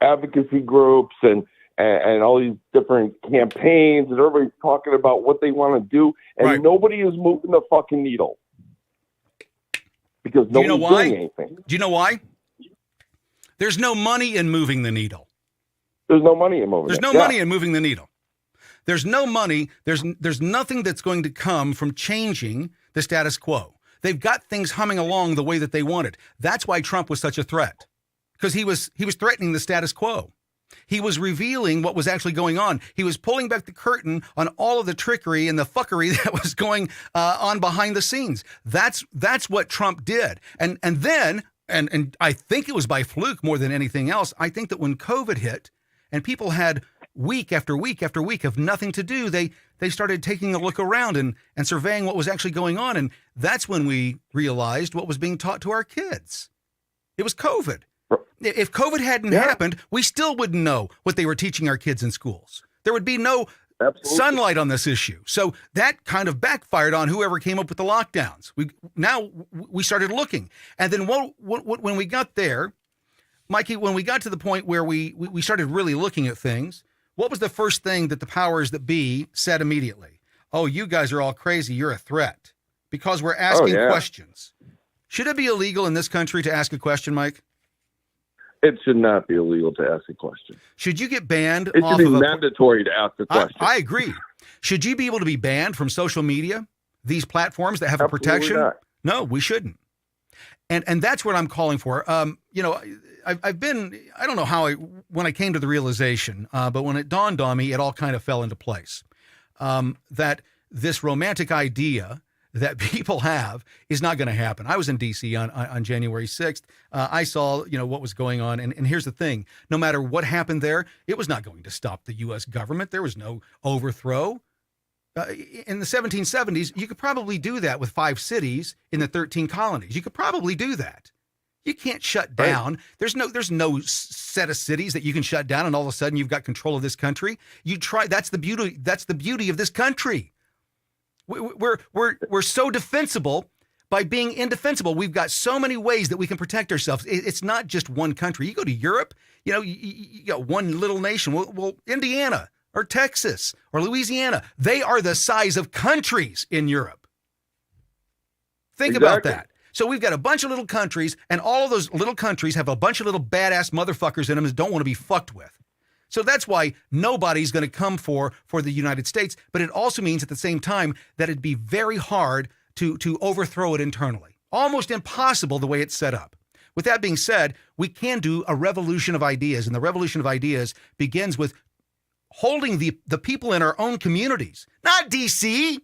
advocacy groups and all these different campaigns, and everybody's talking about what they want to do, and right. Nobody is moving the fucking needle because nobody's doing anything. Do you know why? There's no money in moving the needle. There's no money in moving. There's no money in moving the needle. There's no money. There's nothing that's going to come from changing the status quo. They've got things humming along the way that they wanted. That's why Trump was such a threat, because he was threatening the status quo. He was revealing what was actually going on. He was pulling back the curtain on all of the trickery and the fuckery that was going on behind the scenes. That's what Trump did. And then I think it was by fluke more than anything else. I think that when COVID hit and people had week after week after week of nothing to do, they started taking a look around and surveying what was actually going on. And that's when we realized what was being taught to our kids. It was COVID. If COVID hadn't happened, we still wouldn't know what they were teaching our kids in schools. There would be no sunlight on this issue. So that kind of backfired on whoever came up with the lockdowns. We started looking. And then when we got there, Mikey, when we got to the point where we started really looking at things, what was the first thing that the powers that be said immediately? Oh, you guys are all crazy. You're a threat because we're asking questions. Should it be illegal in this country to ask a question, Mike? It should not be illegal to ask a question. Should you get banned? It should be mandatory to ask a question. I agree. Should you be able to be banned from social media, these platforms that have a protection? Not. No, we shouldn't. And that's what I'm calling for. I've been, I don't know when I came to the realization, but when it dawned on me, it all kind of fell into place. That this romantic idea that people have is not going to happen. I was in D.C. on January 6th. I saw, what was going on. And here's the thing. No matter what happened there, it was not going to stop the U.S. government. There was no overthrow. In the 1770s, you could probably do that with 5 cities in the 13 colonies. You could probably do that. You can't shut down. Right. There's no set of cities that you can shut down and all of a sudden you've got control of this country. You try. That's the beauty of this country. We're so defensible by being indefensible. We've got so many ways that we can protect ourselves. It's not just one country. You go to Europe, you got one little nation. Well, Indiana or Texas or Louisiana, they are the size of countries in Europe. Think about that. So we've got a bunch of little countries, and all of those little countries have a bunch of little badass motherfuckers in them that don't want to be fucked with. So that's why nobody's going to come for the United States. But it also means at the same time that it'd be very hard to overthrow it internally. Almost impossible the way it's set up. With that being said, we can do a revolution of ideas. And the revolution of ideas begins with holding the people in our own communities, not D.C.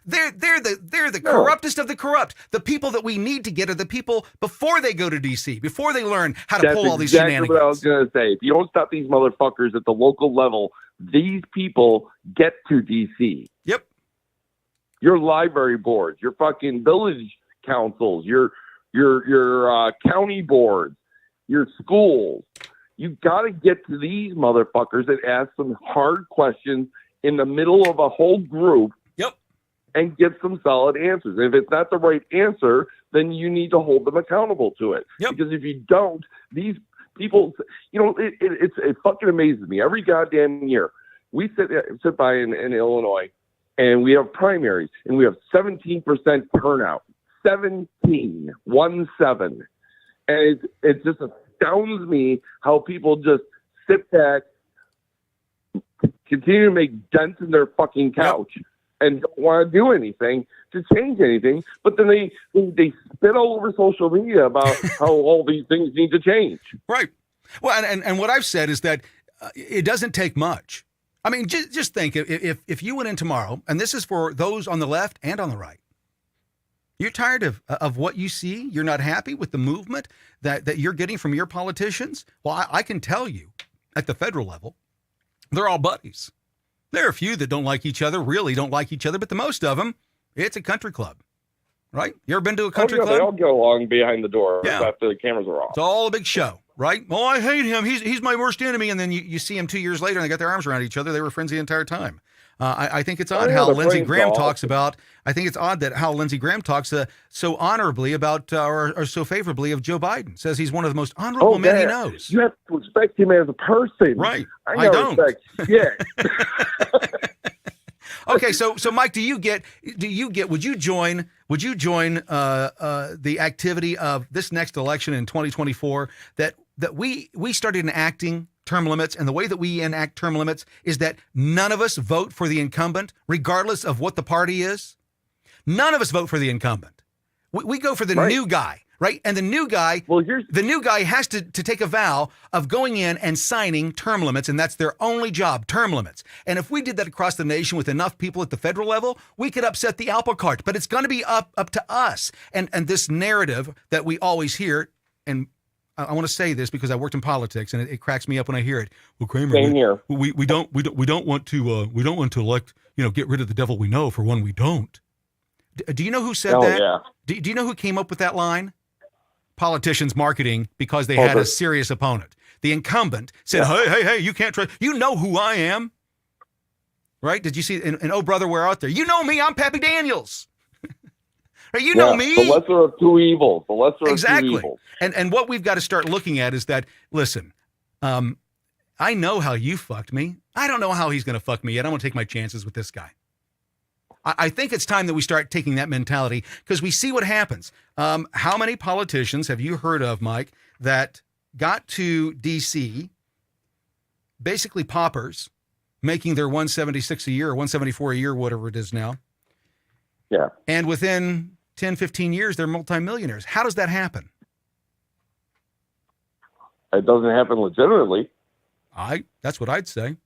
They're the corruptest of the corrupt. The people that we need to get are the people before they go to D.C., before they learn how to pull all these shenanigans. That's what I was going to say. If you don't stop these motherfuckers at the local level, these people get to D.C. Yep. Your library boards, your fucking village councils, your county boards, your schools. You got to get to these motherfuckers and ask some hard questions in the middle of a whole group. Yep. And get some solid answers. If it's not the right answer, then you need to hold them accountable to it. Yep. Because if you don't, these people, it fucking amazes me. Every goddamn year, we sit by in Illinois, and we have primaries, and we have 17% turnout. 17, 1-7. And it just astounds me how people just sit back, continue to make dents in their fucking couch, and don't want to do anything to change anything. But then they spit all over social media about how all these things need to change. Right. Well, and what I've said is that it doesn't take much. I mean, just think if you went in tomorrow, and this is for those on the left and on the right. You're tired of what you see. You're not happy with the movement that you're getting from your politicians. Well, I can tell you at the federal level, they're all buddies. There are a few that don't like each other, really don't like each other, but the most of them, it's a country club, right? You ever been to a country club? They all get along behind the door after the cameras are off. It's all a big show, right? Oh, I hate him. He's my worst enemy. And then you see him 2 years later and they got their arms around each other. They were friends the entire time. I think it's odd how Lindsey Graham talks about. I think it's odd that how Lindsey Graham talks so honorably about or so favorably of Joe Biden. Says he's one of the most honorable men he knows. You have to respect him as a person, right? I don't. Respect shit. Okay, so Mike, would you join the activity of this next election in 2024 that we started enacting term limits, and the way that we enact term limits is that none of us vote for the incumbent, regardless of what the party is. None of us vote for the incumbent. We go for the new guy, right? And the new guy, has to take a vow of going in and signing term limits, and that's their only job, term limits. And if we did that across the nation with enough people at the federal level, we could upset the apple cart. But it's going to be up to us. And this narrative that we always hear, and I want to say this because I worked in politics, and it cracks me up when I hear it. Well, Kramer, same here. We don't want to elect, get rid of the devil we know for one we don't. Do you know who said that? Yeah. Do you know who came up with that line? Politicians marketing because they had a serious opponent. The incumbent said, "Hey, you can't try. You know who I am, right? Did you see? And oh, brother, we're out there. You know me. I'm Pappy Daniels." You know me. The lesser of two evils. Exactly. Of two evils. And what we've got to start looking at is that, listen, I know how you fucked me. I don't know how he's going to fuck me yet. I'm going to take my chances with this guy. I think it's time that we start taking that mentality because we see what happens. How many politicians have you heard of, Mike, that got to D.C., basically paupers, making their $176 a year or $174 a year, whatever it is now. Yeah. And within 10, 15 years, they're multimillionaires. How does that happen? It doesn't happen legitimately. That's what I'd say.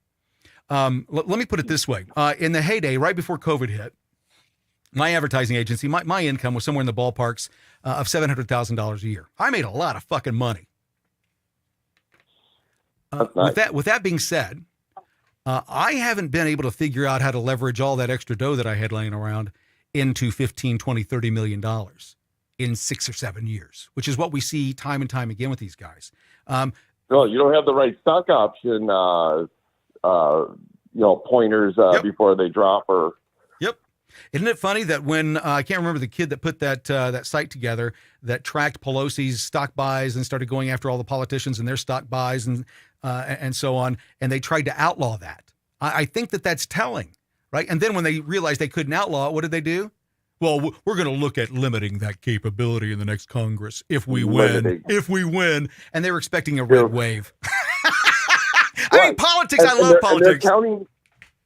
Let me put it this way. In the heyday, right before COVID hit, my advertising agency, my income was somewhere in the ballparks of $700,000 a year. I made a lot of fucking money. Nice. With that being said, I haven't been able to figure out how to leverage all that extra dough that I had laying around into 15, 20, $30 million in 6 or 7 years, which is what we see time and time again with these guys. No, you don't have the right stock option, pointers before they drop or. Yep. Isn't it funny that when I can't remember the kid that put that site together that tracked Pelosi's stock buys and started going after all the politicians and their stock buys and so on, and they tried to outlaw that. I think that's telling, right? And then when they realized they couldn't outlaw it, what did they do? Well, we're going to look at limiting that capability in the next Congress if we win. If we win, and they were expecting a red wave. I mean, politics. I love politics.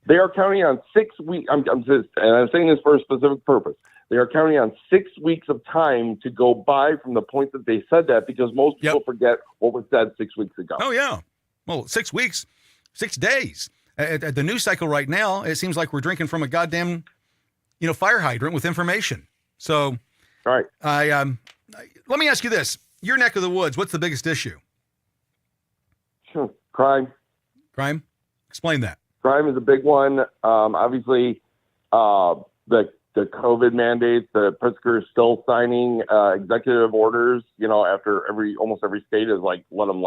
They are counting on 6 weeks. I'm saying this for a specific purpose. They are counting on 6 weeks of time to go by from the point that they said that, because most people forget what was said 6 weeks ago. Oh yeah, well, 6 weeks, 6 days. At the news cycle right now, it seems like we're drinking from a goddamn, fire hydrant with information. So, all right. Let me ask you this: your neck of the woods, what's the biggest issue? Sure. Crime. Explain that. Crime is a big one. Obviously, the COVID mandates, the Pritzker is still signing executive orders, after almost every state has let them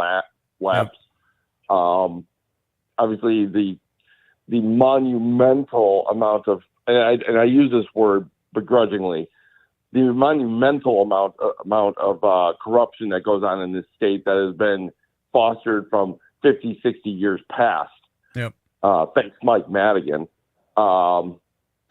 lapse. Obviously the monumental amount of, and I use this word begrudgingly, the monumental amount of corruption that goes on in this state that has been fostered from 50, 60 years past. Yep. Thanks, Mike Madigan. Those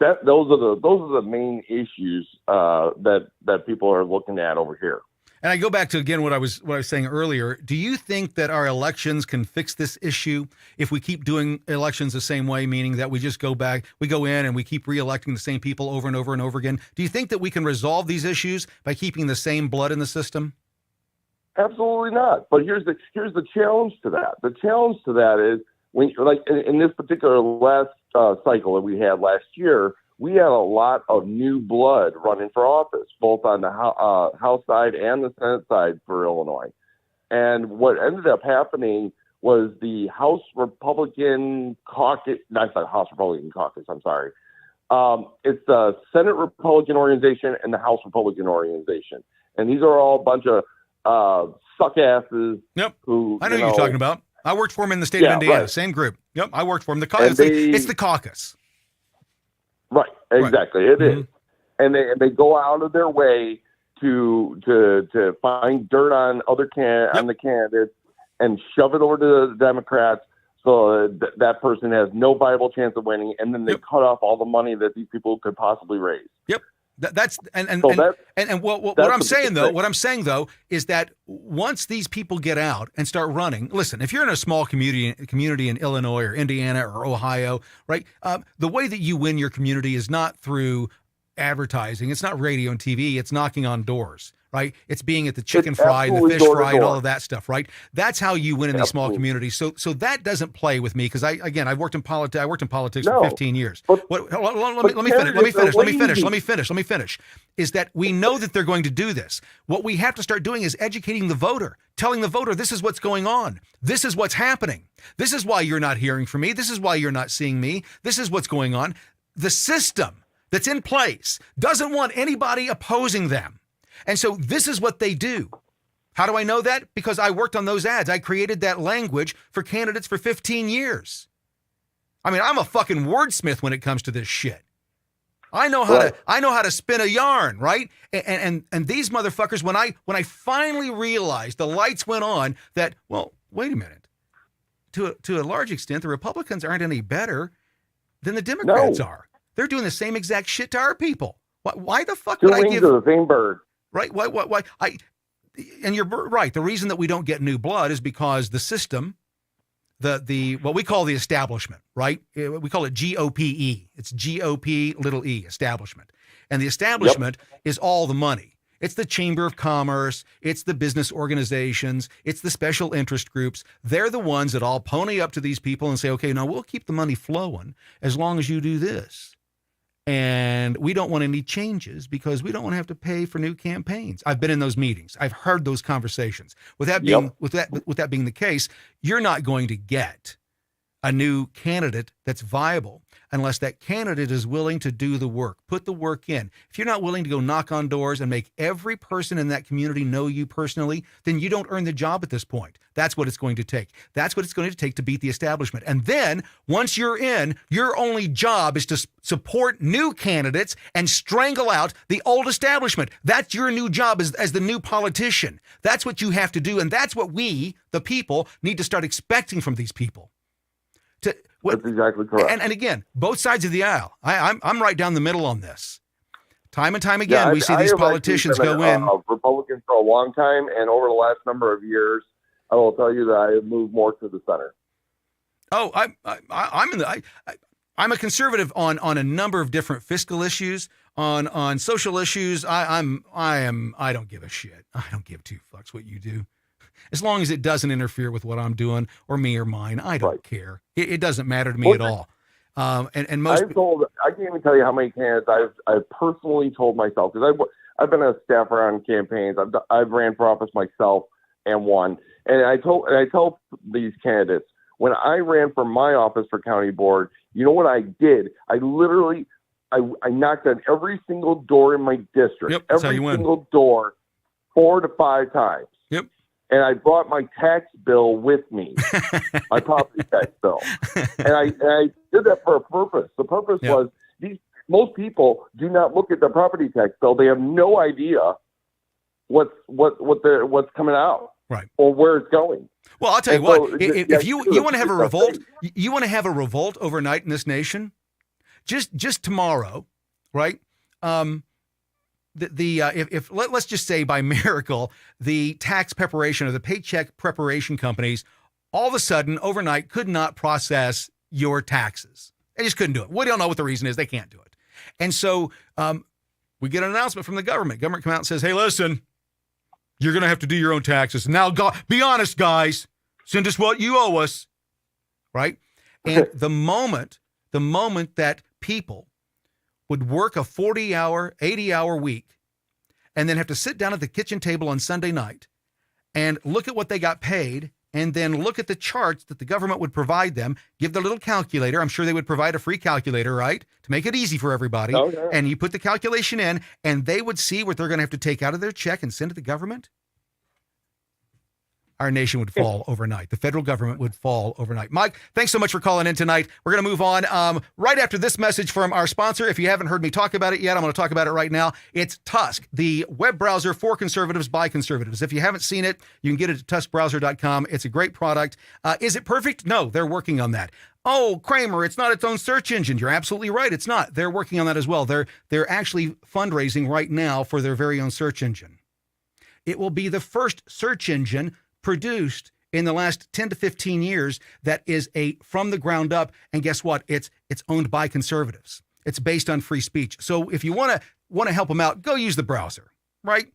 are the main issues that people are looking at over here. And I go back to, again, what I was saying earlier. Do you think that our elections can fix this issue if we keep doing elections the same way, meaning that we just go in and we keep re-electing the same people over and over and over again? Do you think that we can resolve these issues by keeping the same blood in the system? Absolutely not. But here's the challenge to that. The challenge to that is, when, in this particular last cycle that we had last year, we had a lot of new blood running for office, both on the House side and the Senate side for Illinois. And what ended up happening was the House Republican Caucus, not the House Republican Caucus, I'm sorry. It's the Senate Republican Organization and the House Republican Organization. And these are all a bunch of suck-asses. Yep. Who, I know who you're talking about. I worked for him in the state of Indiana, right. Same group. Yep, I worked for him. It's the caucus. Right, exactly. Right. It is. And they go out of their way to find dirt on on the candidates and shove it over to the Democrats so that person has no viable chance of winning, and then they cut off all the money that these people could possibly raise. Yep. What I'm saying though is that once these people get out and start running, listen, if you're in a small community in Illinois or Indiana or Ohio, right? The way that you win your community is not through advertising. It's not radio and TV. It's knocking on doors, right? It's being at the chicken fry, the fish fry, and all of that stuff, right? That's how you win in these small communities. So that doesn't play with me because I've worked in politics. I worked in politics for 15 years. Let me finish. Is that we know that they're going to do this. What we have to start doing is educating the voter, telling the voter this is what's going on. This is what's happening. This is why you're not hearing from me. This is why you're not seeing me. This is what's going on. The system that's in place doesn't want anybody opposing them. And so this is what they do. How do I know that? Because I worked on those ads. I created that language for candidates for 15 years. I mean, I'm a fucking wordsmith when it comes to this shit. I know how to spin a yarn, right? And these motherfuckers, when I finally realized the lights went on that, well, wait a minute. To a large extent, the Republicans aren't any better than the Democrats are. They're doing the same exact shit to our people. Why the fuck would I give? Two wings of the same bird. Right? Why? And you're right. The reason that we don't get new blood is because the system, the what we call the establishment, right? We call it GOPE. It's GOP little e, establishment. And the establishment is all the money. It's the Chamber of Commerce. It's the business organizations. It's the special interest groups. They're the ones that all pony up to these people and say, okay, now we'll keep the money flowing as long as you do this. And we don't want any changes because we don't want to have to pay for new campaigns. I've been in those meetings. I've heard those conversations. With that being the case, you're not going to get a new candidate that's viable unless that candidate is willing to do the work, put the work in. If you're not willing to go knock on doors and make every person in that community know you personally, then you don't earn the job at this point. That's what it's going to take. That's what it's going to take to beat the establishment. And then once you're in, your only job is to support new candidates and strangle out the old establishment. That's your new job as the new politician. That's what you have to do. And that's what we, the people, need to start expecting from these people. That's exactly correct. And again, both sides of the aisle. I'm right down the middle on this. Time and time again, we see these politicians go in. Republican for a long time, and over the last number of years, I will tell you that I have moved more to the center. Oh, I'm a conservative on a number of different fiscal issues, on social issues. I don't give a shit. I don't give two fucks what you do. As long as it doesn't interfere with what I'm doing or me or mine, I don't care. It doesn't matter to me at all. And most I can't even tell you how many candidates I've personally told myself, because I've been a staffer on campaigns. I've ran for office myself and won. And I tell these candidates, when I ran for my office for county board, you know what I did? I literally I knocked on every single door in my district. Yep, that's how every you win. single door, 4 to 5 times. Yep. And I brought my tax bill with me, my property tax bill. And I did that for a purpose. The purpose Yep. was most people do not look at their property tax bill. They have no idea what's coming out, right, or where it's going. Well, I'll tell you And what. so, If you want to have a it's revolt, crazy. you want to have a revolt overnight in this nation. Just tomorrow, right? Let's just say by miracle, the tax preparation or the paycheck preparation companies all of a sudden overnight could not process your taxes. They just couldn't do it. We don't know what the reason is. They can't do it. And so we get an announcement from the government. Government come out and says, hey, listen, you're going to have to do your own taxes. Now, be honest, guys. Send us what you owe us, right? And the moment that people would work a 40-hour, 80-hour week and then have to sit down at the kitchen table on Sunday night and look at what they got paid and then look at the charts that the government would provide them, give their little calculator. I'm sure they would provide a free calculator, right, to make it easy for everybody. Oh, yeah. And you put the calculation in, and they would see what they're going to have to take out of their check and send to the government. Our nation would fall overnight. The federal government would fall overnight. Mike, thanks so much for calling in tonight. We're going to move on right after this message from our sponsor. If you haven't heard me talk about it yet, I'm going to talk about it right now. It's Tusk, the web browser for conservatives by conservatives. If you haven't seen it, you can get it at tuskbrowser.com. It's a great product. Is it perfect? No, they're working on that. Oh, Kramer, it's not its own search engine. You're absolutely right. It's not. They're working on that as well. They're actually fundraising right now for their very own search engine. It will be the first search engine produced in the last 10 to 15 years that is from the ground up. And guess what? It's owned by conservatives. It's based on free speech. So if you want to help them out, go use the browser, right?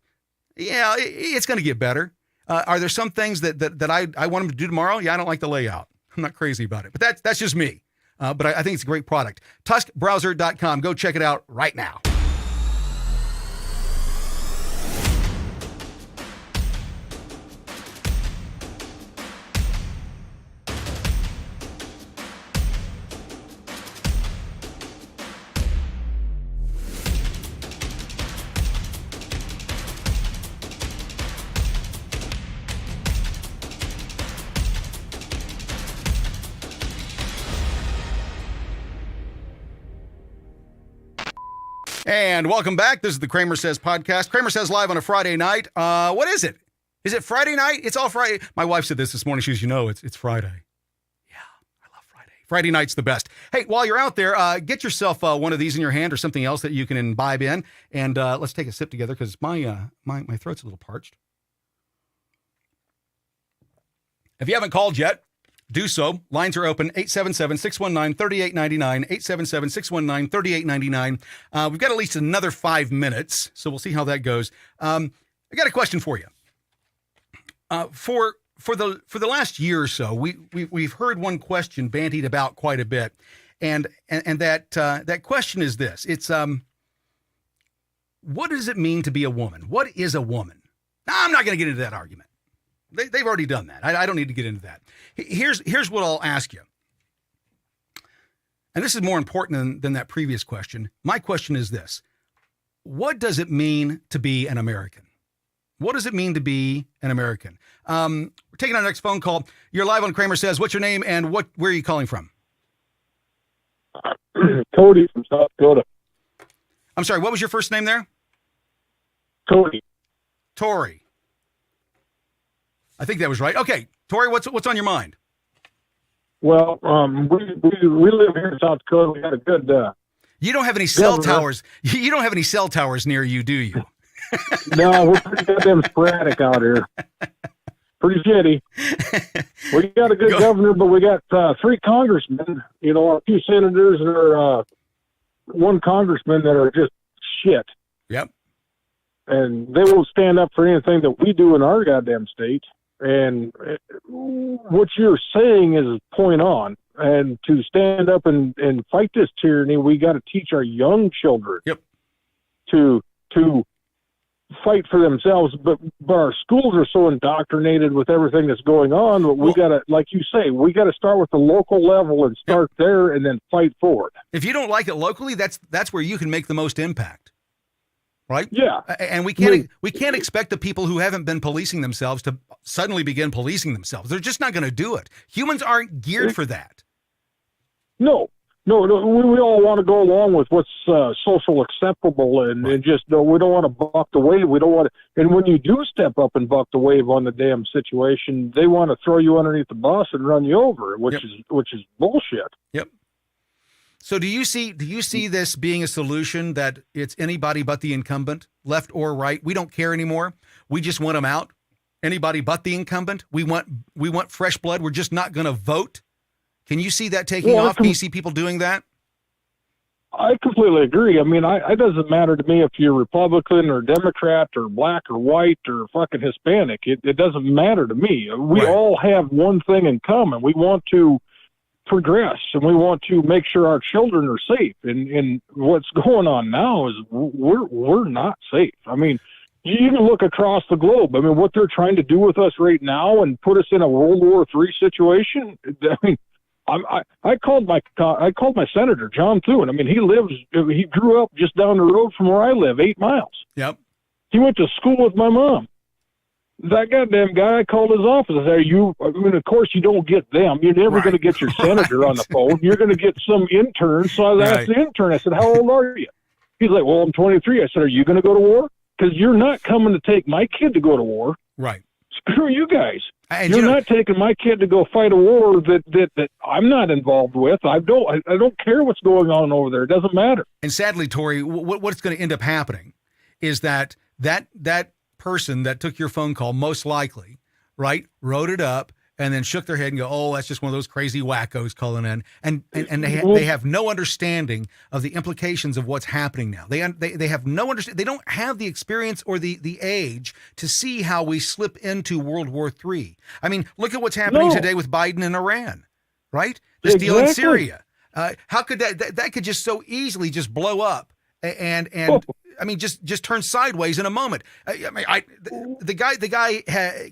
Yeah, it's going to get better. Are there some things that I want them to do tomorrow? Yeah, I don't like the layout. I'm not crazy about it, but that's just me. But I think it's a great product. TuskBrowser.com. Go check it out right now. And welcome back. This is the CramerSez podcast. CramerSez live on a Friday night. What is it? Is it Friday night? It's all Friday. My wife said this morning. She goes, it's Friday. Yeah, I love Friday. Friday night's the best. Hey, while you're out there, get yourself one of these in your hand or something else that you can imbibe in. And let's take a sip together because my throat's a little parched. If you haven't called yet, do so. Lines are open, 877-619-3899, 877-619-3899. We've got at least another 5 minutes, so we'll see how that goes. I got a question for you. For the last year or so, we've heard one question bandied about quite a bit, and that question is this: it's what does it mean to be a woman? What is a woman? Now, I'm not going to get into that argument. They've already done that. I don't need to get into that. Here's what I'll ask you. And this is more important than that previous question. My question is this: what does it mean to be an American? What does it mean to be an American? We're taking our next phone call. You're live on CramerSez. What's your name and where are you calling from? Cody from South Dakota. I'm sorry, what was your first name there? Cody. Tori. I think that was right. Okay, Tori, what's on your mind? Well, we live here in South Dakota. We got a good. You don't have any cell governor. towers. You don't have any cell towers near you, do you? No, we're pretty goddamn sporadic out here. Pretty shitty. We got a good governor, but we got 3 congressmen. You know, a few senators and one congressman that are just shit. Yep. And they won't stand up for anything that we do in our goddamn state. And what you're saying is point on. And to stand up and fight this tyranny, we got to teach our young children Yep. to fight for themselves, but our schools are so indoctrinated with everything that's going on. But we got to, like you say, we got to start with the local level and start there, and then fight forward. If you don't like it locally, that's where you can make the most impact, right? Yeah, and we can't expect the people who haven't been policing themselves to suddenly begin policing themselves. They're just not going to do it. Humans aren't geared for that. No. We all want to go along with what's social acceptable, and just we don't want to buck the wave. We don't want to. And when you do step up and buck the wave on the damn situation, they want to throw you underneath the bus and run you over, which is bullshit. Yep. So do you see this being a solution that it's anybody but the incumbent, left or right? We don't care anymore. We just want them out. Anybody but the incumbent. We want fresh blood. We're just not going to vote. Can you see that taking off? Can you see people doing that? I completely agree. I mean, it doesn't matter to me if you're Republican or Democrat or black or white or fucking Hispanic. It doesn't matter to me. We all have one thing in common. We want to progress, and we want to make sure our children are safe. And what's going on now is we're not safe. I mean, you can look across the globe. I mean, what they're trying to do with us right now and put us in a World War III situation. I mean, I called my senator, John Thune. I mean, he grew up just down the road from where I live, 8 miles. Yep. He went to school with my mom. That goddamn guy, I called his office. I said, of course you don't get them. You're never going to get your senator on the phone. You're going to get some intern. So I asked the intern, I said, how old are you? He's like, well, I'm 23. I said, are you going to go to war? Because you're not coming to take my kid to go to war. Right. Screw you guys. And you're not taking my kid to go fight a war that I'm not involved with. I don't care what's going on over there. It doesn't matter. And sadly, Tori, what's going to end up happening is that person that took your phone call most likely, right, wrote it up and then shook their head and go, oh, that's just one of those crazy wackos calling in. And they have no understanding of the implications of what's happening now. They have no understanding. They don't have the experience or the age to see how we slip into World War III. I mean, look at what's happening today with Biden and Iran, right? This deal in Syria. How could that could just so easily just blow up and I mean, just turn sideways in a moment. The guy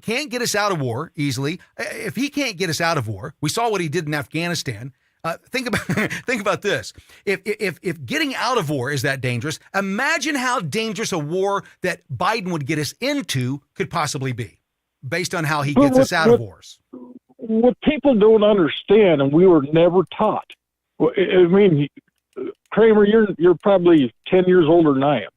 can't get us out of war easily. If he can't get us out of war, we saw what he did in Afghanistan. Think about this. If getting out of war is that dangerous, imagine how dangerous a war that Biden would get us into could possibly be, based on how he gets us out of wars. What people don't understand, and we were never taught. I mean, Kramer, you're probably 10 years older than I am.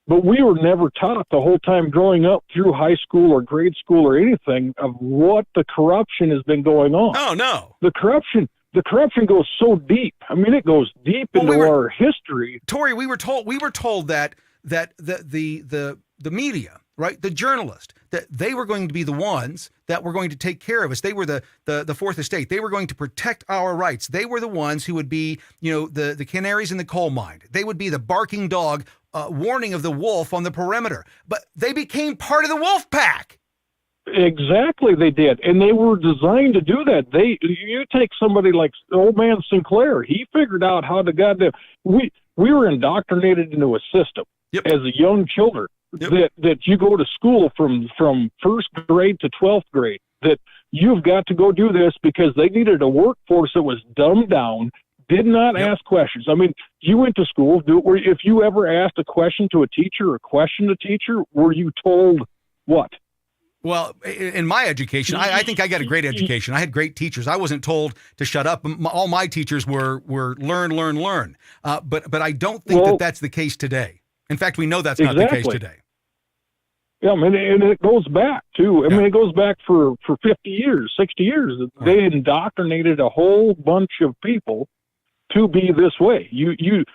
But we were never taught the whole time growing up through high school or grade school or anything of what the corruption has been going on. Oh, no. The corruption goes so deep. I mean, it goes deep into our history. Tori, we were told that the media, right, the journalists, that they were going to be the ones that were going to take care of us. They were the fourth estate. They were going to protect our rights. They were the ones who would be, the canaries in the coal mine. They would be the barking dog, warning of the wolf on the perimeter. But they became part of the wolf pack. Exactly, they did, and they were designed to do that. You take somebody like old man Sinclair. He figured out how to goddamn. We were indoctrinated into a system as a young children. That you go to school from first grade to 12th grade, that you've got to go do this because they needed a workforce that was dumbed down, did not ask questions. I mean, you went to school. If you ever asked a question to a teacher or questioned a teacher, were you told what? Well, in my education, I think I got a great education. I had great teachers. I wasn't told to shut up. All my teachers were learn. But I don't think that's the case today. In fact, we know that's not the case today. Yeah, I mean, and it goes back too. I mean, it goes back for 50 years, 60 years. They indoctrinated a whole bunch of people to be this way. You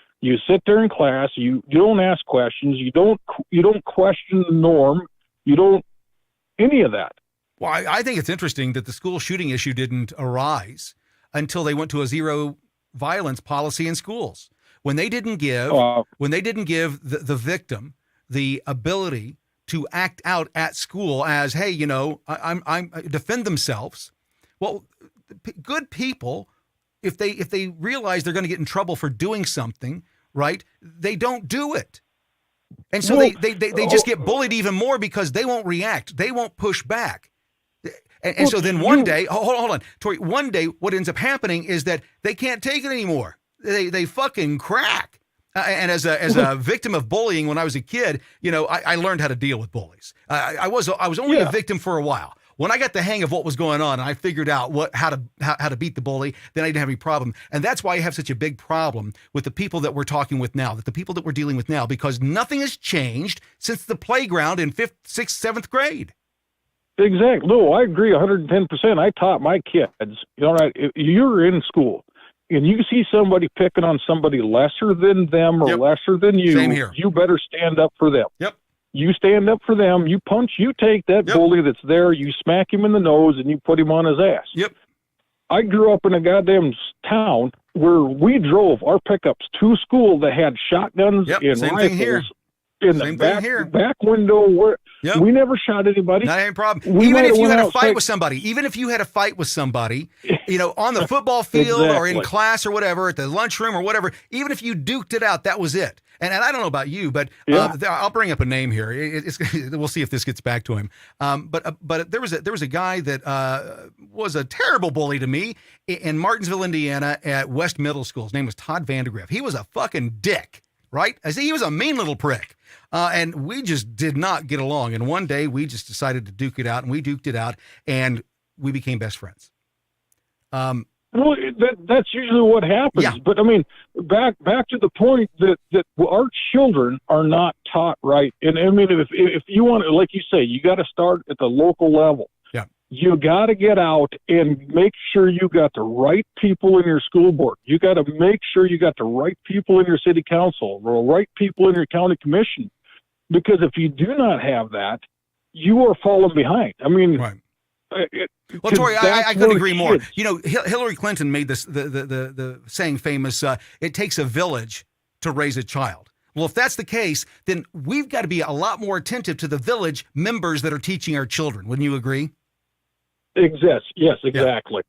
sit there in class. You don't ask questions. You don't question the norm. You don't any of that. Well, I think it's interesting that the school shooting issue didn't arise until they went to a zero violence policy in schools. When they didn't give the victim the ability to act out at school as, hey, I'm defend themselves. Well, good people, if they realize they're going to get in trouble for doing something, right, they don't do it. And so Well, they just get bullied even more because they won't react. They won't push back. And so then one day, hold on, Tori, one day what ends up happening is that they can't take it anymore. They fucking crack. And as a victim of bullying when I was a kid, I learned how to deal with bullies. I was only a victim for a while. When I got the hang of what was going on and I figured out how to beat the bully, then I didn't have any problem. And that's why I have such a big problem with the people that we're talking with now, the people that we're dealing with now, because nothing has changed since the playground in 5th, 6th, 7th grade. Exactly. No, I agree 110%. I taught my kids, if you're in school and you see somebody picking on somebody lesser than them or lesser than you, Same here. You better stand up for them. Yep. You stand up for them, you take that bully that's there, you smack him in the nose, and you put him on his ass. Yep. I grew up in a goddamn town where we drove our pickups to school that had shotguns and Same rifles thing here. in Same the thing here. back window. Where we never shot anybody. Not any problem. We even if you went had a outside. fight with somebody, on the football field or in class or whatever, at the lunchroom or whatever, even if you duked it out, that was it. And I don't know about you, but I'll bring up a name here. We'll see if this gets back to him. But there was a guy that was a terrible bully to me in Martinsville, Indiana, at West Middle School. His name was Todd Vandergriff. He was a fucking dick, right? He was a mean little prick. And we just did not get along. And one day we just decided to duke it out, and we duked it out, and we became best friends. Well, that's usually what happens. Yeah. But I mean, back to the point that our children are not taught right. And I mean, if you want to, like you say, you got to start at the local level. Yeah. You got to get out and make sure you got the right people in your school board. You got to make sure you got the right people in your city council, or the right people in your county commission. Because if you do not have that, you are falling behind. I mean, right. Well, Tori, I couldn't agree more. Hillary Clinton made this the saying famous, it takes a village to raise a child. Well, if that's the case, then we've got to be a lot more attentive to the village members that are teaching our children. Wouldn't you agree? Exists. Yes, exactly.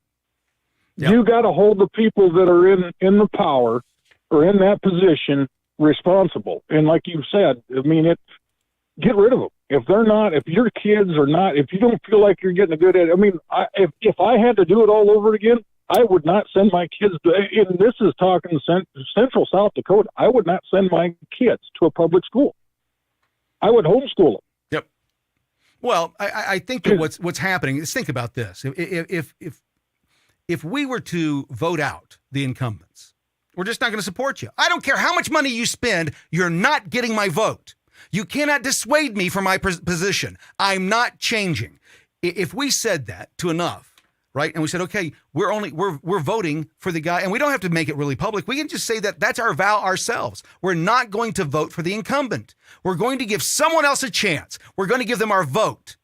Yeah. You got to hold the people that are in the power or in that position responsible. And like you said, I mean, get rid of them. If your kids are not, if you don't feel like you're getting a good at it, I mean, if I had to do it all over again, I would not send my kids to, and this is talking central South Dakota, I would not send my kids to a public school. I would homeschool them. Yep. Well, I think that what's happening is, think about this. If we were to vote out the incumbents, we're just not going to support you. I don't care how much money you spend, you're not getting my vote. You cannot dissuade me from my position. I'm not changing. If we said that to enough, right, and we said, okay, we're voting for the guy, and we don't have to make it really public. We can just say that that's our vow ourselves. We're not going to vote for the incumbent. We're going to give someone else a chance. We're going to give them our vote.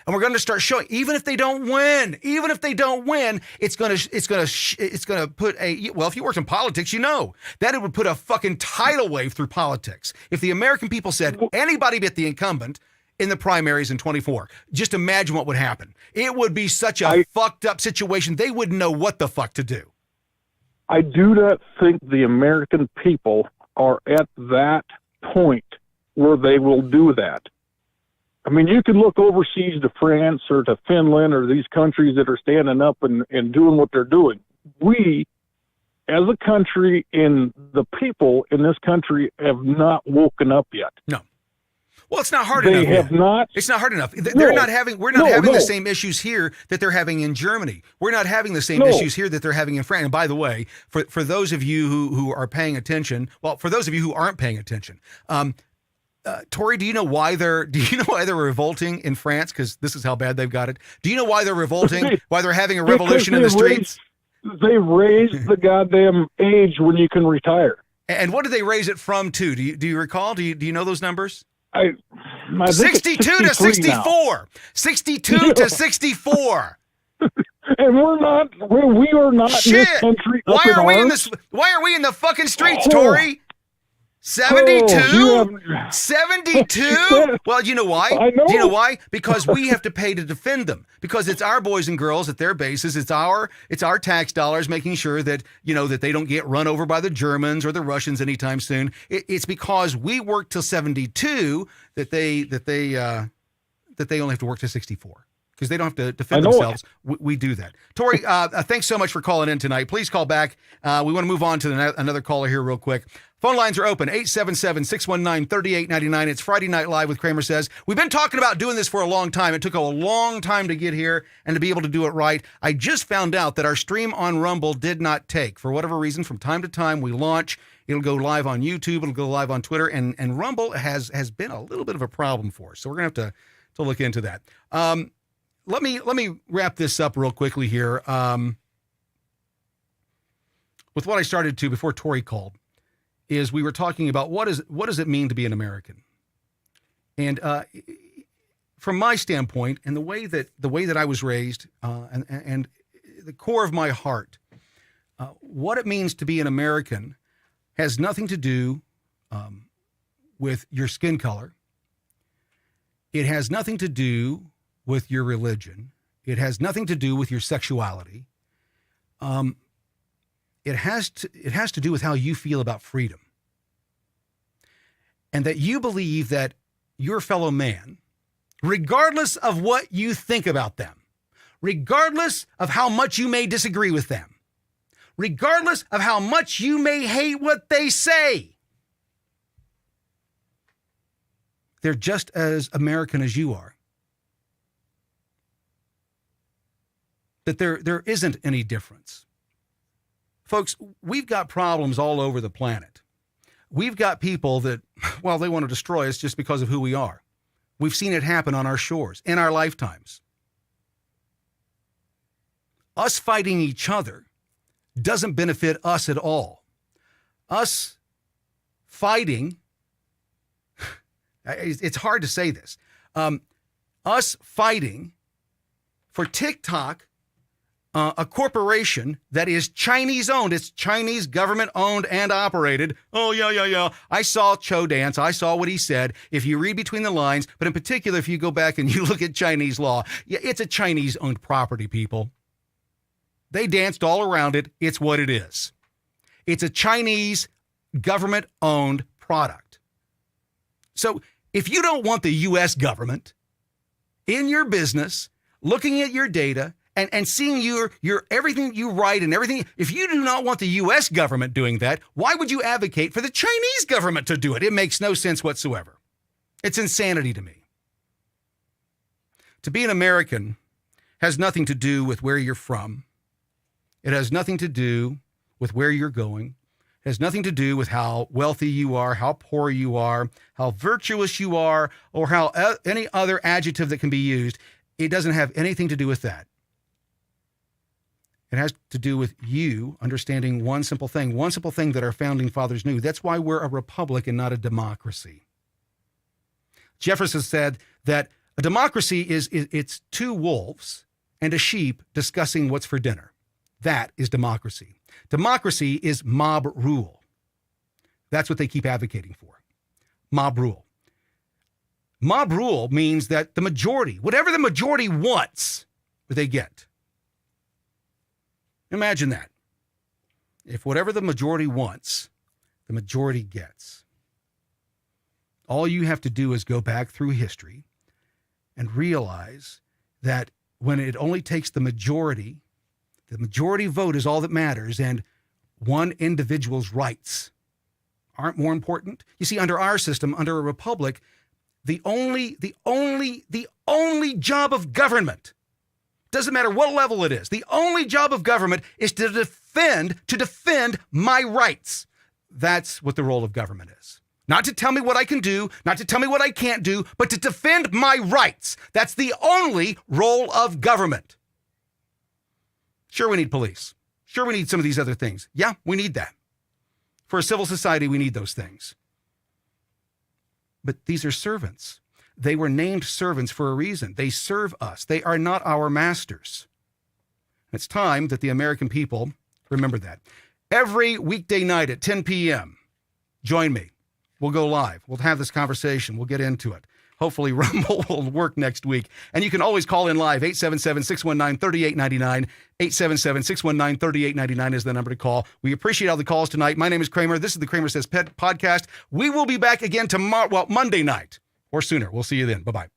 And we're going to start showing, even if they don't win, it's going to put if you worked in politics, that it would put a fucking tidal wave through politics. If the American people said anybody but the incumbent in the primaries in 24, just imagine what would happen. It would be such a fucked up situation. They wouldn't know what the fuck to do. I do not think the American people are at that point where they will do that. I mean, you can look overseas to France or to Finland or these countries that are standing up and doing what they're doing. We, as a country, and the people in this country have not woken up yet. No. Well, it's not hard enough. They have not. It's not hard enough. We're not having the same issues here that they're having in Germany. We're not having the same issues here that they're having in France. And by the way, for those of you who are paying attention, for those of you who aren't paying attention, Tori, do you know why they're revolting in France? Because this is how bad they've got it. Do you know why they're revolting? Why they're having a revolution in the streets? They raised the goddamn age when you can retire. And what did they raise it from to? Do you recall? Do you know those numbers? I 62 to 64. Now. 62 to 64. And we are not Shit. in this country. Why are we in the fucking streets, Tori? 72? Oh, you have- 72? Well, you know why? I know. Do you know why? Because we have to pay to defend them. Because it's our boys and girls at their bases. It's our tax dollars making sure that, that they don't get run over by the Germans or the Russians anytime soon. It's because we work till 72 that they only have to work to 64. Because they don't have to defend themselves. We do that. Tori, thanks so much for calling in tonight. Please call back. We want to move on to another caller here real quick. Phone lines are open, 877-619-3899. It's Friday Night Live with CramerSez. We've been talking about doing this for a long time. It took a long time to get here and to be able to do it right. I just found out that our stream on Rumble did not take. For whatever reason, from time to time, we launch. It'll go live on YouTube. It'll go live on Twitter. And Rumble has been a little bit of a problem for us. So we're going to have to look into that. Let me wrap this up real quickly here with what I started to before Tori called. Is we were talking about what does it mean to be an American, and from my standpoint and the way that I was raised and the core of my heart, what it means to be an American has nothing to do with your skin color. It has nothing to do with your religion. It has nothing to do with your sexuality. It has to do with how you feel about freedom. And that you believe that your fellow man, regardless of what you think about them, regardless of how much you may disagree with them, regardless of how much you may hate what they say, they're just as American as you are. That there isn't any difference. Folks, we've got problems all over the planet. We've got people that, well, they want to destroy us just because of who we are. We've seen it happen on our shores in our lifetimes. Us fighting each other doesn't benefit us at all. Us fighting, it's hard to say this, us fighting for TikTok, a corporation that is Chinese owned. It's Chinese government owned and operated. Oh, yeah. I saw Cho dance. I saw what he said. If you read between the lines, but in particular, if you go back and you look at Chinese law, yeah, it's a Chinese owned property, people. They danced all around it. It's what it is. It's a Chinese government owned product. So if you don't want the U.S. government in your business, looking at your data, and seeing your everything you write and everything, if you do not want the U.S. government doing that, why would you advocate for the Chinese government to do it? It makes no sense whatsoever. It's insanity to me. To be an American has nothing to do with where you're from. It has nothing to do with where you're going. It has nothing to do with how wealthy you are, how poor you are, how virtuous you are, or how any other adjective that can be used. It doesn't have anything to do with that. It has to do with you understanding one simple thing that our founding fathers knew. That's why we're a republic and not a democracy. Jefferson said that a democracy it's two wolves and a sheep discussing what's for dinner. That is democracy. Democracy is mob rule. That's what they keep advocating for. Mob rule. Mob rule means that the majority, whatever the majority wants, they get. Imagine that. If whatever the majority wants, the majority gets. All you have to do is go back through history and realize that when it only takes the majority vote is all that matters, and one individual's rights aren't more important. You see, under our system, under a republic, the only job of government, doesn't matter what level it is, the only job of government is to defend my rights. That's what the role of government is. Not to tell me what I can do, not to tell me what I can't do, but to defend my rights. That's the only role of government. Sure, we need police. Sure, we need some of these other things. Yeah, we need that. For a civil society, we need those things. But these are servants. They were named servants for a reason. They serve us. They are not our masters. It's time that the American people remember that. Every weekday night at 10 p.m., join me. We'll go live. We'll have this conversation. We'll get into it. Hopefully, Rumble will work next week. And you can always call in live. 877-619-3899. 877-619-3899 is the number to call. We appreciate all the calls tonight. My name is Kramer. This is the CramerSez Pet Podcast. We will be back again tomorrow, Monday night or sooner. We'll see you then. Bye-bye.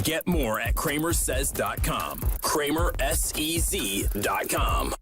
Get more at CramerSez.com. CramerSez.com.